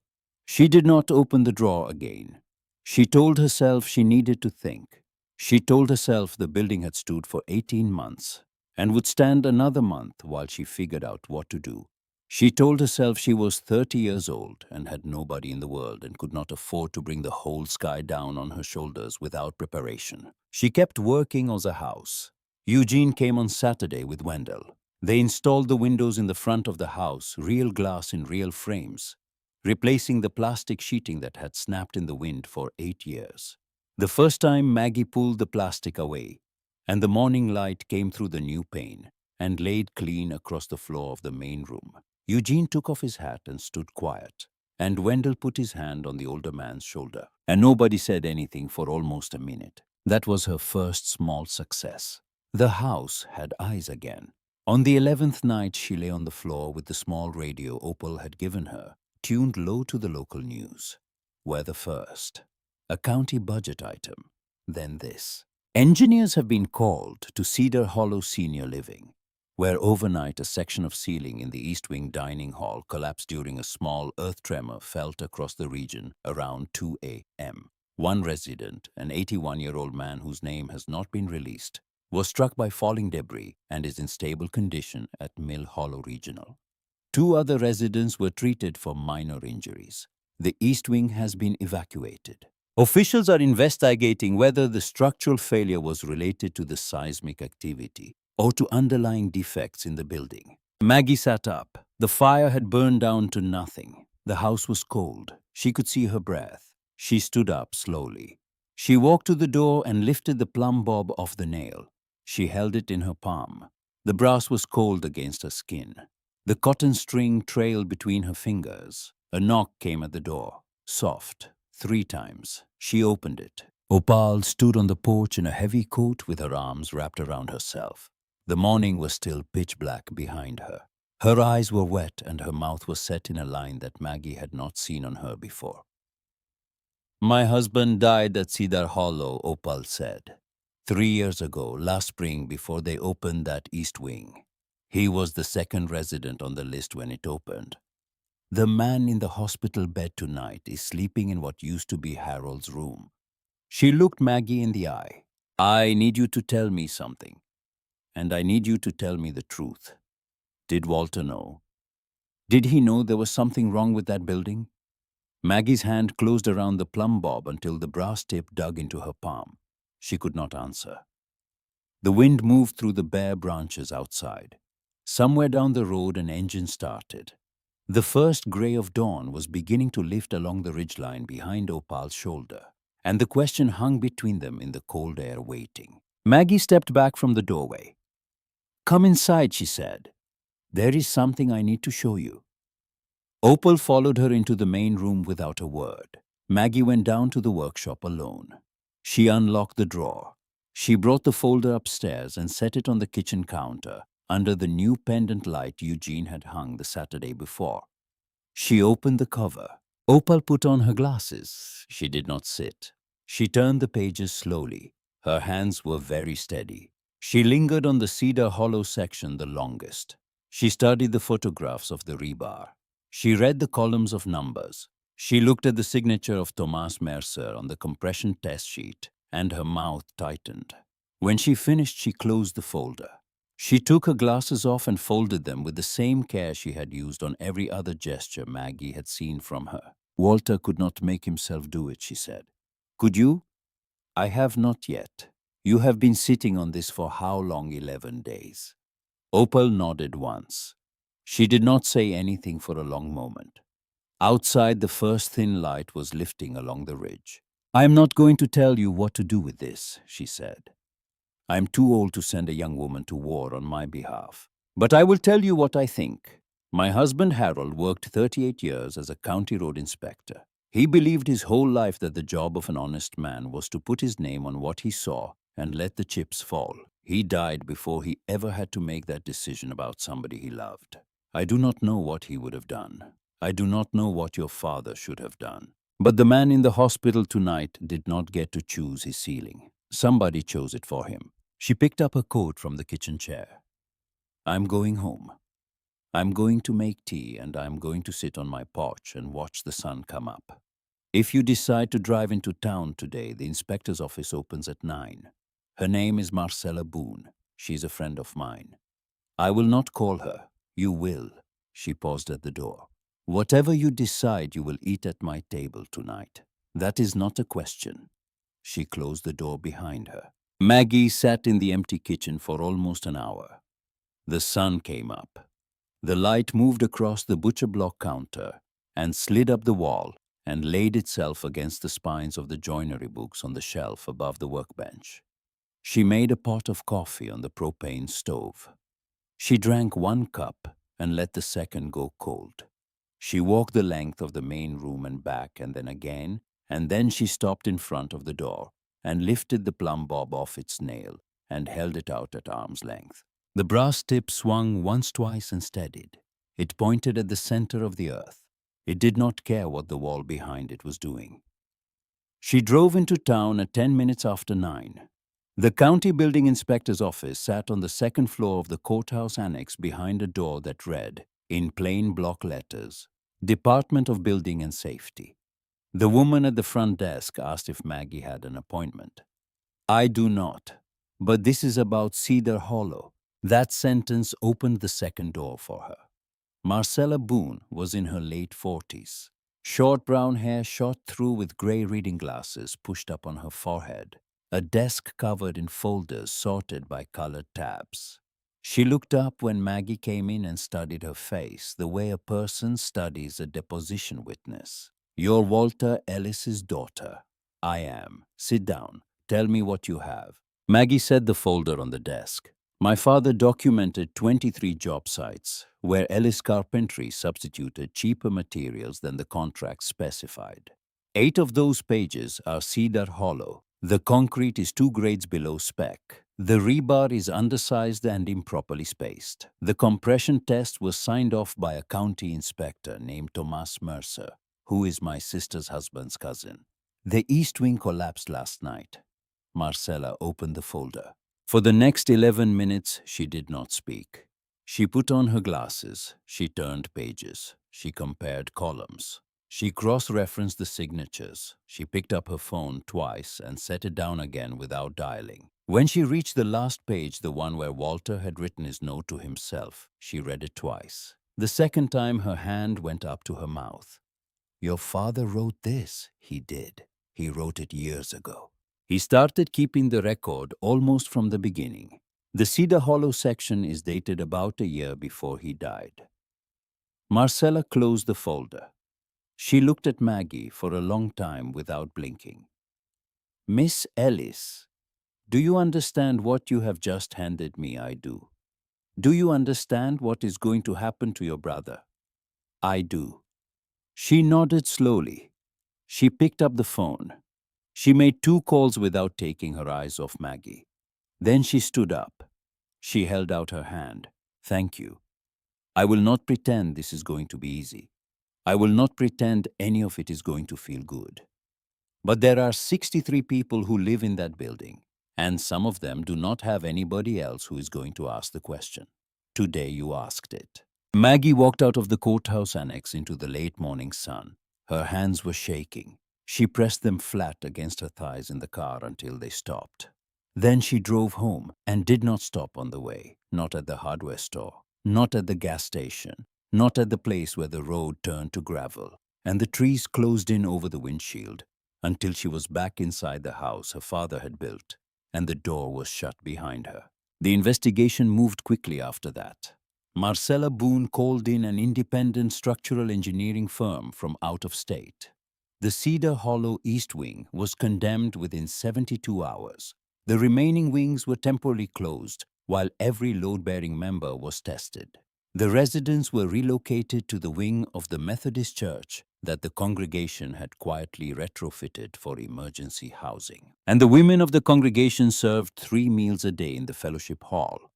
She did not open the drawer again. She told herself she needed to think. She told herself the building had stood for 18 months and would stand another month while she figured out what to do. She told herself she was 30 years old and had nobody in the world and could not afford to bring the whole sky down on her shoulders without preparation. She kept working on the house. Eugene came on Saturday with Wendell. They installed the windows in the front of the house, real glass in real frames, replacing the plastic sheeting that had snapped in the wind for 8 years. The first time Maggie pulled the plastic away, and the morning light came through the new pane and laid clean across the floor of the main room. Eugene took off his hat and stood quiet, and Wendell put his hand on the older man's shoulder, and nobody said anything for almost a minute. That was her first small success. The house had eyes again. On the 11th night, she lay on the floor with the small radio Opal had given her, tuned low to the local news. Weather first. A county budget item. Then this. Engineers have been called to Cedar Hollow Senior Living, where overnight a section of ceiling in the East Wing dining hall collapsed during a small earth tremor felt across the region around 2 a.m. One resident, an 81-year-old man whose name has not been released, was struck by falling debris and is in stable condition at Mill Hollow Regional. 2 other residents were treated for minor injuries. The East Wing has been evacuated. Officials are investigating whether the structural failure was related to the seismic activity or to underlying defects in the building. Maggie sat up. The fire had burned down to nothing. The house was cold. She could see her breath. She stood up slowly. She walked to the door and lifted the plumb bob off the nail. She held it in her palm. The brass was cold against her skin. The cotton string trailed between her fingers. A knock came at the door. Soft. 3 times. She opened it. Opal stood on the porch in a heavy coat with her arms wrapped around herself. The morning was still pitch black behind her. Her eyes were wet and her mouth was set in a line that Maggie had not seen on her before. "My husband died at Cedar Hollow," Opal said. 3 years ago, last spring, before they opened that East Wing. He was the second resident on the list when it opened. The man in the hospital bed tonight is sleeping in what used to be Harold's room. She looked Maggie in the eye. "I need you to tell me something. And I need you to tell me the truth. Did Walter know? Did he know there was something wrong with that building?" Maggie's hand closed around the plumb bob until the brass tip dug into her palm. She could not answer. The wind moved through the bare branches outside. Somewhere down the road an engine started. The first gray of dawn was beginning to lift along the ridgeline behind Opal's shoulder, and the question hung between them in the cold air waiting. Maggie stepped back from the doorway. "Come inside," she said. "There is something I need to show you." Opal followed her into the main room without a word. Maggie went down to the workshop alone. She unlocked the drawer. She brought the folder upstairs and set it on the kitchen counter under the new pendant light Eugene had hung the Saturday before. She opened the cover. Opal put on her glasses. She did not sit. She turned the pages slowly. Her hands were very steady. She lingered on the Cedar Hollow section the longest. She studied the photographs of the rebar. She read the columns of numbers. She looked at the signature of Thomas Mercer on the compression test sheet, and her mouth tightened. When she finished, she closed the folder. She took her glasses off and folded them with the same care she had used on every other gesture Maggie had seen from her. "Walter could not make himself do it," she said. "Could you?" "I have not yet. You have been sitting on this for how long? 11 days. Opal nodded once. She did not say anything for a long moment. Outside, the first thin light was lifting along the ridge. "I am not going to tell you what to do with this," she said. "I am too old to send a young woman to war on my behalf. But I will tell you what I think. My husband Harold worked 38 years as a county road inspector. He believed his whole life that the job of an honest man was to put his name on what he saw and let the chips fall. He died before he ever had to make that decision about somebody he loved. I do not know what he would have done. I do not know what your father should have done. But the man in the hospital tonight did not get to choose his ceiling. Somebody chose it for him. She picked up her coat from the kitchen chair. I'm going home. I'm going to make tea and I'm going to sit on my porch and watch the sun come up. If you decide to drive into town today, the inspector's office opens at 9. Her name is Marcella Boone. She's a friend of mine. I will not call her. You will. She paused at the door. Whatever you decide, you will eat at my table tonight. That is not a question. She closed the door behind her. Maggie sat in the empty kitchen for almost an hour. The sun came up. The light moved across the butcher block counter and slid up the wall and laid itself against the spines of the joinery books on the shelf above the workbench. She made a pot of coffee on the propane stove. She drank 1 cup and let the second go cold. She walked the length of the main room and back and then she stopped in front of the door and lifted the plumb bob off its nail and held it out at arm's length. The brass tip swung once, twice, and steadied. It pointed at the center of the earth. It did not care what the wall behind it was doing. She drove into town at 10 minutes after 9. The county building inspector's office sat on the second floor of the courthouse annex behind a door that read, in plain block letters, Department of Building and Safety. The woman at the front desk asked if Maggie had an appointment. I do not, but this is about Cedar Hollow. That sentence opened the second door for her. Marcella Boone was in her late 40s. Short brown hair shot through with gray reading glasses pushed up on her forehead. A desk covered in folders sorted by colored tabs. She looked up when Maggie came in and studied her face, the way a person studies a deposition witness. You're Walter Ellis's daughter. I am. Sit down. Tell me what you have. Maggie set the folder on the desk. My father documented 23 job sites where Ellis Carpentry substituted cheaper materials than the contract specified. 8 of those pages are Cedar Hollow. The concrete is 2 grades below spec. The rebar is undersized and improperly spaced. The compression test was signed off by a county inspector named Thomas Mercer, who is my sister's husband's cousin. The east wing collapsed last night. Marcella opened the folder. For the next 11 minutes, she did not speak. She put on her glasses. She turned pages. She compared columns. She cross-referenced the signatures. She picked up her phone twice and set it down again without dialing. When she reached the last page, the one where Walter had written his note to himself, she read it twice. The second time, her hand went up to her mouth. Your father wrote this. He did. He wrote it years ago. He started keeping the record almost from the beginning. The Cedar Hollow section is dated about a year before he died. Marcella closed the folder. She looked at Maggie for a long time without blinking. Miss Ellis, do you understand what you have just handed me? I do. Do you understand what is going to happen to your brother? I do. She nodded slowly. She picked up the phone. She made 2 calls without taking her eyes off Maggie. Then she stood up. She held out her hand. Thank you. I will not pretend this is going to be easy. I will not pretend any of it is going to feel good. But there are 63 people who live in that building, and some of them do not have anybody else who is going to ask the question. Today you asked it. Maggie walked out of the courthouse annex into the late morning sun. Her hands were shaking. She pressed them flat against her thighs in the car until they stopped. Then she drove home and did not stop on the way, not at the hardware store, not at the gas station, not at the place where the road turned to gravel, and the trees closed in over the windshield, until she was back inside the house her father had built, and the door was shut behind her. The investigation moved quickly after that. Marcella Boone called in an independent structural engineering firm from out of state. The Cedar Hollow East Wing was condemned within 72 hours. The remaining wings were temporarily closed, while every load-bearing member was tested. The residents were relocated to the wing of the Methodist Church that the congregation had quietly retrofitted for emergency housing. And the women of the congregation served 3 meals a day in the fellowship hall,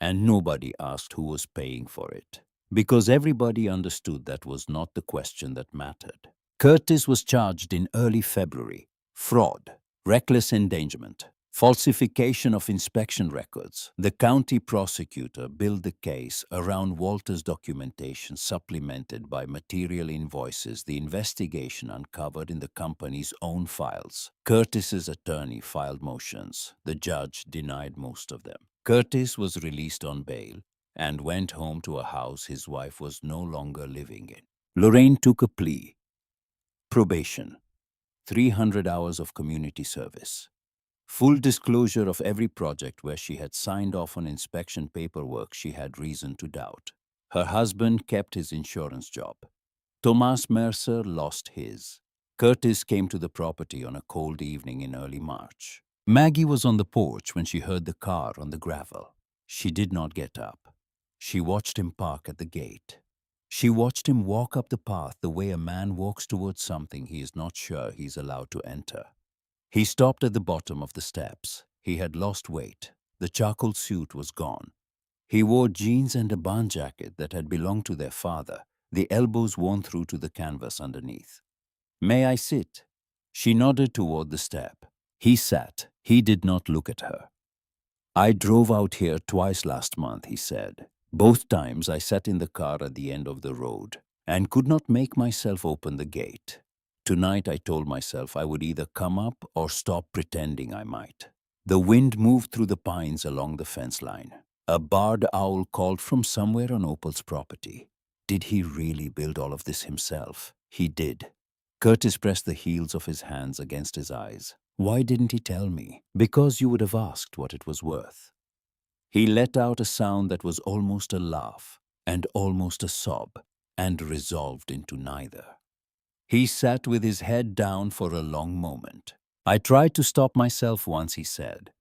and nobody asked who was paying for it, because everybody understood that was not the question that mattered. Curtis was charged in early February: fraud, reckless endangerment, falsification of inspection records. The county prosecutor built the case around Walter's documentation, supplemented by material invoices the investigation uncovered in the company's own files. Curtis's attorney filed motions. The judge denied most of them. Curtis was released on bail and went home to a house his wife was no longer living in. Lorraine took a plea: probation, 300 hours of community service, full disclosure of every project where she had signed off on inspection paperwork she had reason to doubt. Her husband kept his insurance job. Thomas Mercer lost his. Curtis came to the property on a cold evening in early March. Maggie was on the porch when she heard the car on the gravel. She did not get up. She watched him park at the gate. She watched him walk up the path the way a man walks towards something he is not sure he's allowed to enter. He stopped at the bottom of the steps. He had lost weight. The charcoal suit was gone. He wore jeans and a barn jacket that had belonged to their father, the elbows worn through to the canvas underneath. "May I sit?" She nodded toward the step. He sat. He did not look at her. "I drove out here twice last month," he said. "Both times I sat in the car at the end of the road and could not make myself open the gate. Tonight I told myself I would either come up or stop pretending I might." The wind moved through the pines along the fence line. A barred owl called from somewhere on Opal's property. Did he really build all of this himself? He did. Curtis pressed the heels of his hands against his eyes. "Why didn't he tell me?" "Because you would have asked what it was worth." He let out a sound that was almost a laugh and almost a sob, and resolved into neither. He sat with his head down for a long moment. "I tried to stop myself once," he said.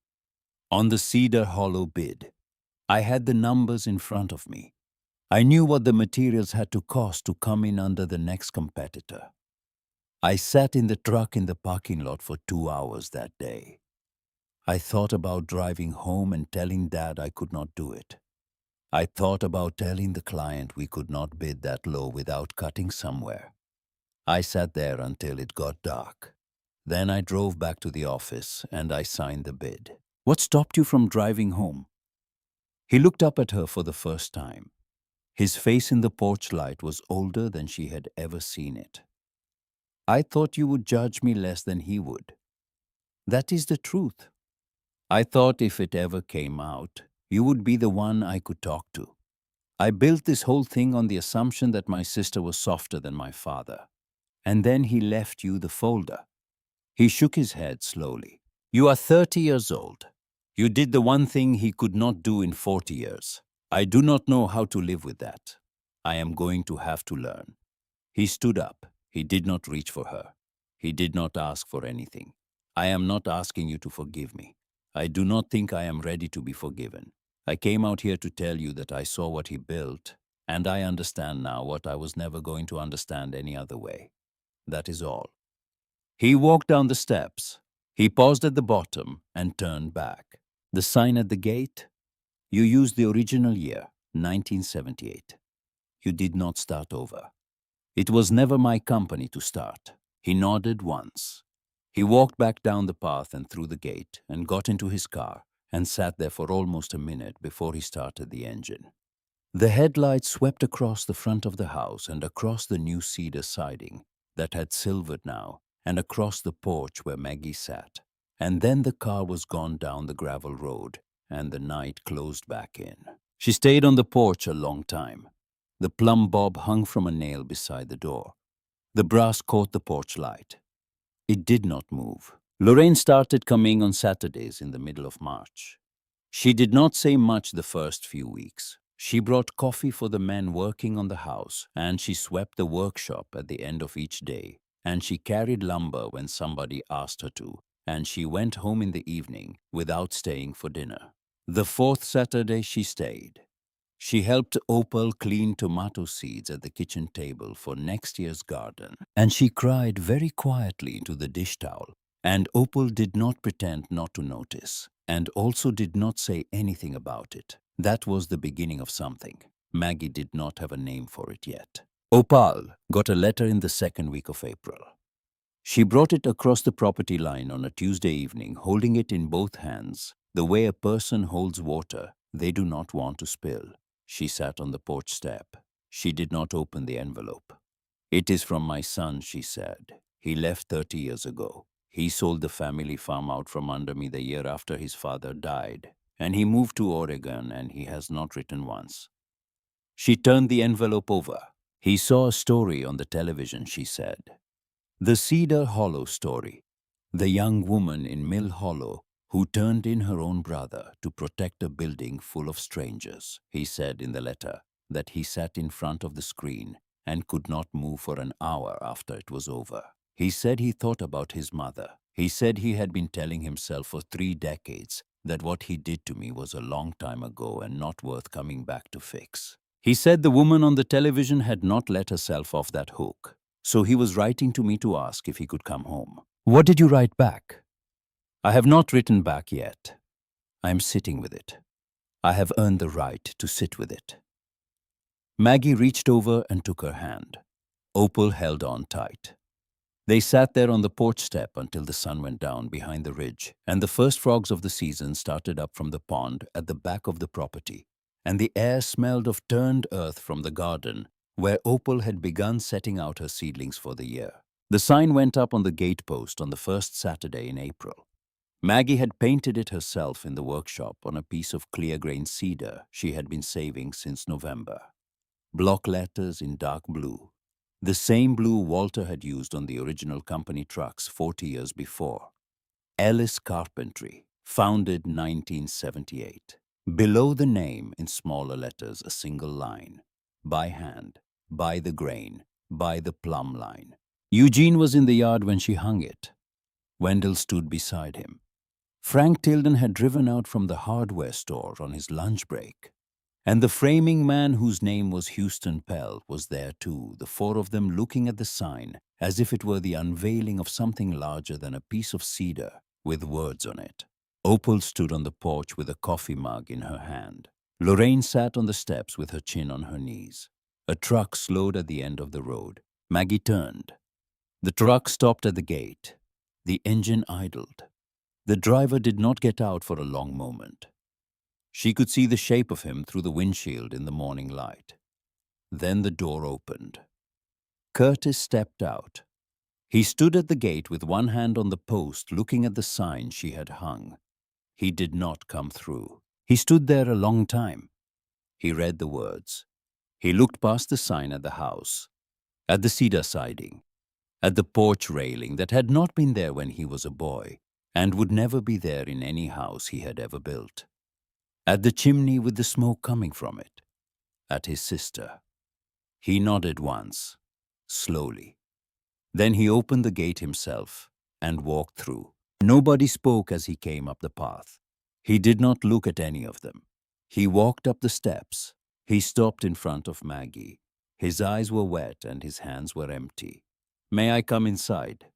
"On the Cedar Hollow bid. I had the numbers in front of me. I knew what the materials had to cost to come in under the next competitor. I sat in the truck in the parking lot for 2 hours that day. I thought about driving home and telling Dad I could not do it. I thought about telling the client we could not bid that low without cutting somewhere. I sat there until it got dark. Then I drove back to the office and I signed the bid." "What stopped you from driving home?" He looked up at her for the first time. His face in the porch light was older than she had ever seen it. "I thought you would judge me less than he would. That is the truth. I thought if it ever came out, you would be the one I could talk to. I built this whole thing on the assumption that my sister was softer than my father. And then he left you the folder." He shook his head slowly. "You are 30 years old. You did the one thing he could not do in 40 years. I do not know how to live with that. I am going to have to learn." He stood up. He did not reach for her. He did not ask for anything. "I am not asking you to forgive me. I do not think I am ready to be forgiven. I came out here to tell you that I saw what he built, and I understand now what I was never going to understand any other way. That is all." He walked down the steps. He paused at the bottom and turned back. "The sign at the gate? You used the original year, 1978. You did not start over. It was never my company to start." He nodded once. He walked back down the path and through the gate and got into his car and sat there for almost a minute before he started the engine. The headlights swept across the front of the house and across the new cedar siding that had silvered now and across the porch where Maggie sat. And then the car was gone down the gravel road and the night closed back in. She stayed on the porch a long time. The plumb bob hung from a nail beside the door. The brass caught the porch light. It did not move. Lorraine started coming on Saturdays in the middle of March. She did not say much the first few weeks. She brought coffee for the men working on the house, and she swept the workshop at the end of each day, and she carried lumber when somebody asked her to, and she went home in the evening without staying for dinner. The fourth Saturday she stayed. She helped Opal clean tomato seeds at the kitchen table for next year's garden, and she cried very quietly into the dish towel. And Opal did not pretend not to notice, and also did not say anything about it. That was the beginning of something. Maggie did not have a name for it yet. Opal got a letter in the second week of April. She brought it across the property line on a Tuesday evening, holding it in both hands, the way a person holds water they do not want to spill. She sat on the porch step. She did not open the envelope. "It is from my son," she said. "He left 30 years ago. He sold the family farm out from under me the year after his father died, and he moved to Oregon, and he has not written once." She turned the envelope over. "He saw a story on the television," she said. "The Cedar Hollow story. The young woman in Mill Hollow who turned in her own brother to protect a building full of strangers." He said in the letter that he sat in front of the screen and could not move for an hour after it was over. He said he thought about his mother. He said he had been telling himself for 3 decades that what he did to me was a long time ago and not worth coming back to fix. He said the woman on the television had not let herself off that hook. So he was writing to me to ask if he could come home. What did you write back? I have not written back yet. I am sitting with it. I have earned the right to sit with it. Maggie reached over and took her hand. Opal held on tight. They sat there on the porch step until the sun went down behind the ridge, and the first frogs of the season started up from the pond at the back of the property, and the air smelled of turned earth from the garden, where Opal had begun setting out her seedlings for the year. The sign went up on the gatepost on the first Saturday in April. Maggie had painted it herself in the workshop on a piece of clear-grained cedar she had been saving since November. Block letters in dark blue, the same blue Walter had used on the original company trucks 40 years before. Ellis Carpentry, founded 1978. Below the name, in smaller letters, a single line: by hand, by the grain, by the plumb line. Eugene was in the yard when she hung it. Wendell stood beside him. Frank Tilden had driven out from the hardware store on his lunch break. And the framing man, whose name was Houston Pell, was there too, the 4 of them looking at the sign as if it were the unveiling of something larger than a piece of cedar with words on it. Opal stood on the porch with a coffee mug in her hand. Lorraine sat on the steps with her chin on her knees. A truck slowed at the end of the road. Maggie turned. The truck stopped at the gate. The engine idled. The driver did not get out for a long moment. She could see the shape of him through the windshield in the morning light. Then the door opened. Curtis stepped out. He stood at the gate with one hand on the post, looking at the sign she had hung. He did not come through. He stood there a long time. He read the words. He looked past the sign at the house, at the cedar siding, at the porch railing that had not been there when he was a boy and would never be there in any house he had ever built, at the chimney with the smoke coming from it, at his sister. He nodded once, slowly. Then he opened the gate himself and walked through. Nobody spoke as he came up the path. He did not look at any of them. He walked up the steps. He stopped in front of Maggie. His eyes were wet and his hands were empty. "May I come inside?"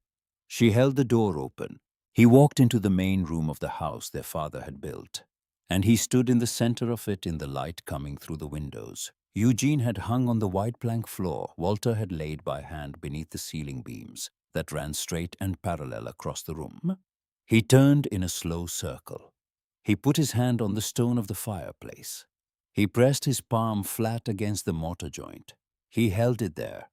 She held the door open. He walked into the main room of the house their father had built, and he stood in the center of it in the light coming through the windows. Eugene had hung on the white plank floor Walter had laid by hand beneath the ceiling beams that ran straight and parallel across the room. He turned in a slow circle. He put his hand on the stone of the fireplace. He pressed his palm flat against the mortar joint. He held it there.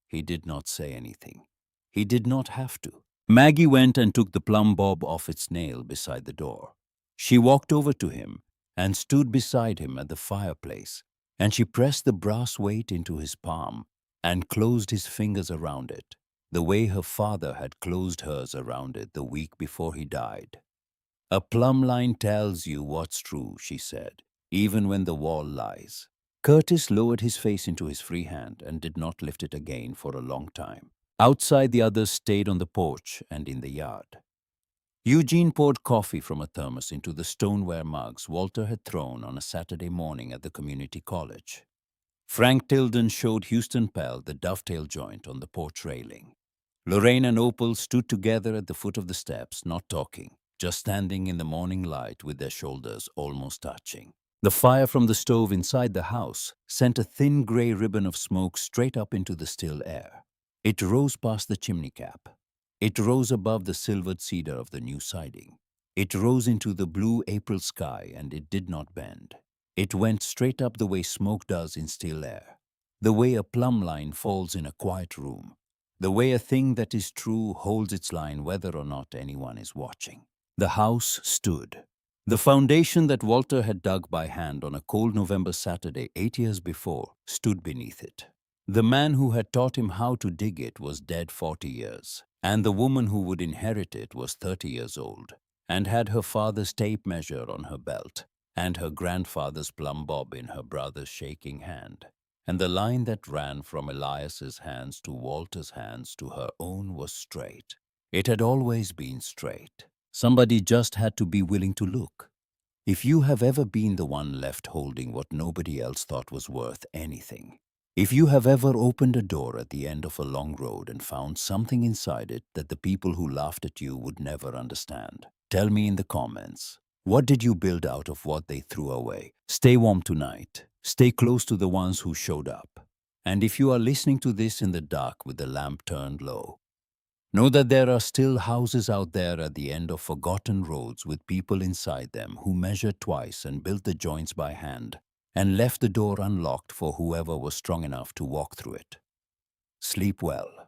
He did not say anything. He did not have to. Maggie went and took the plumb bob off its nail beside the door. She walked over to him and stood beside him at the fireplace, and she pressed the brass weight into his palm and closed his fingers around it, the way her father had closed hers around it the week before he died. "A plumb line tells you what's true," she said, "even when the wall lies." Curtis lowered his face into his free hand and did not lift it again for a long time. Outside, the others stayed on the porch and in the yard. Eugene poured coffee from a thermos into the stoneware mugs Walter had thrown on a Saturday morning at the community college. Frank Tilden showed Houston Pell the dovetail joint on the porch railing. Lorraine and Opal stood together at the foot of the steps, not talking, just standing in the morning light with their shoulders almost touching. The fire from the stove inside the house sent a thin gray ribbon of smoke straight up into the still air. It rose past the chimney cap. It rose above the silvered cedar of the new siding. It rose into the blue April sky, and it did not bend. It went straight up the way smoke does in still air, the way a plumb line falls in a quiet room, the way a thing that is true holds its line whether or not anyone is watching. The house stood. The foundation that Walter had dug by hand on a cold November Saturday 8 years before stood beneath it. The man who had taught him how to dig it was dead 40 years, and the woman who would inherit it was 30 years old, and had her father's tape measure on her belt, and her grandfather's plumb bob in her brother's shaking hand, and the line that ran from Elias's hands to Walter's hands to her own was straight. It had always been straight. Somebody just had to be willing to look. If you have ever been the one left holding what nobody else thought was worth anything, if you have ever opened a door at the end of a long road and found something inside it that the people who laughed at you would never understand, tell me in the comments. What did you build out of what they threw away? Stay warm tonight. Stay close to the ones who showed up. And if you are listening to this in the dark with the lamp turned low, know that there are still houses out there at the end of forgotten roads with people inside them who measured twice and built the joints by hand and left the door unlocked for whoever was strong enough to walk through it. Sleep well.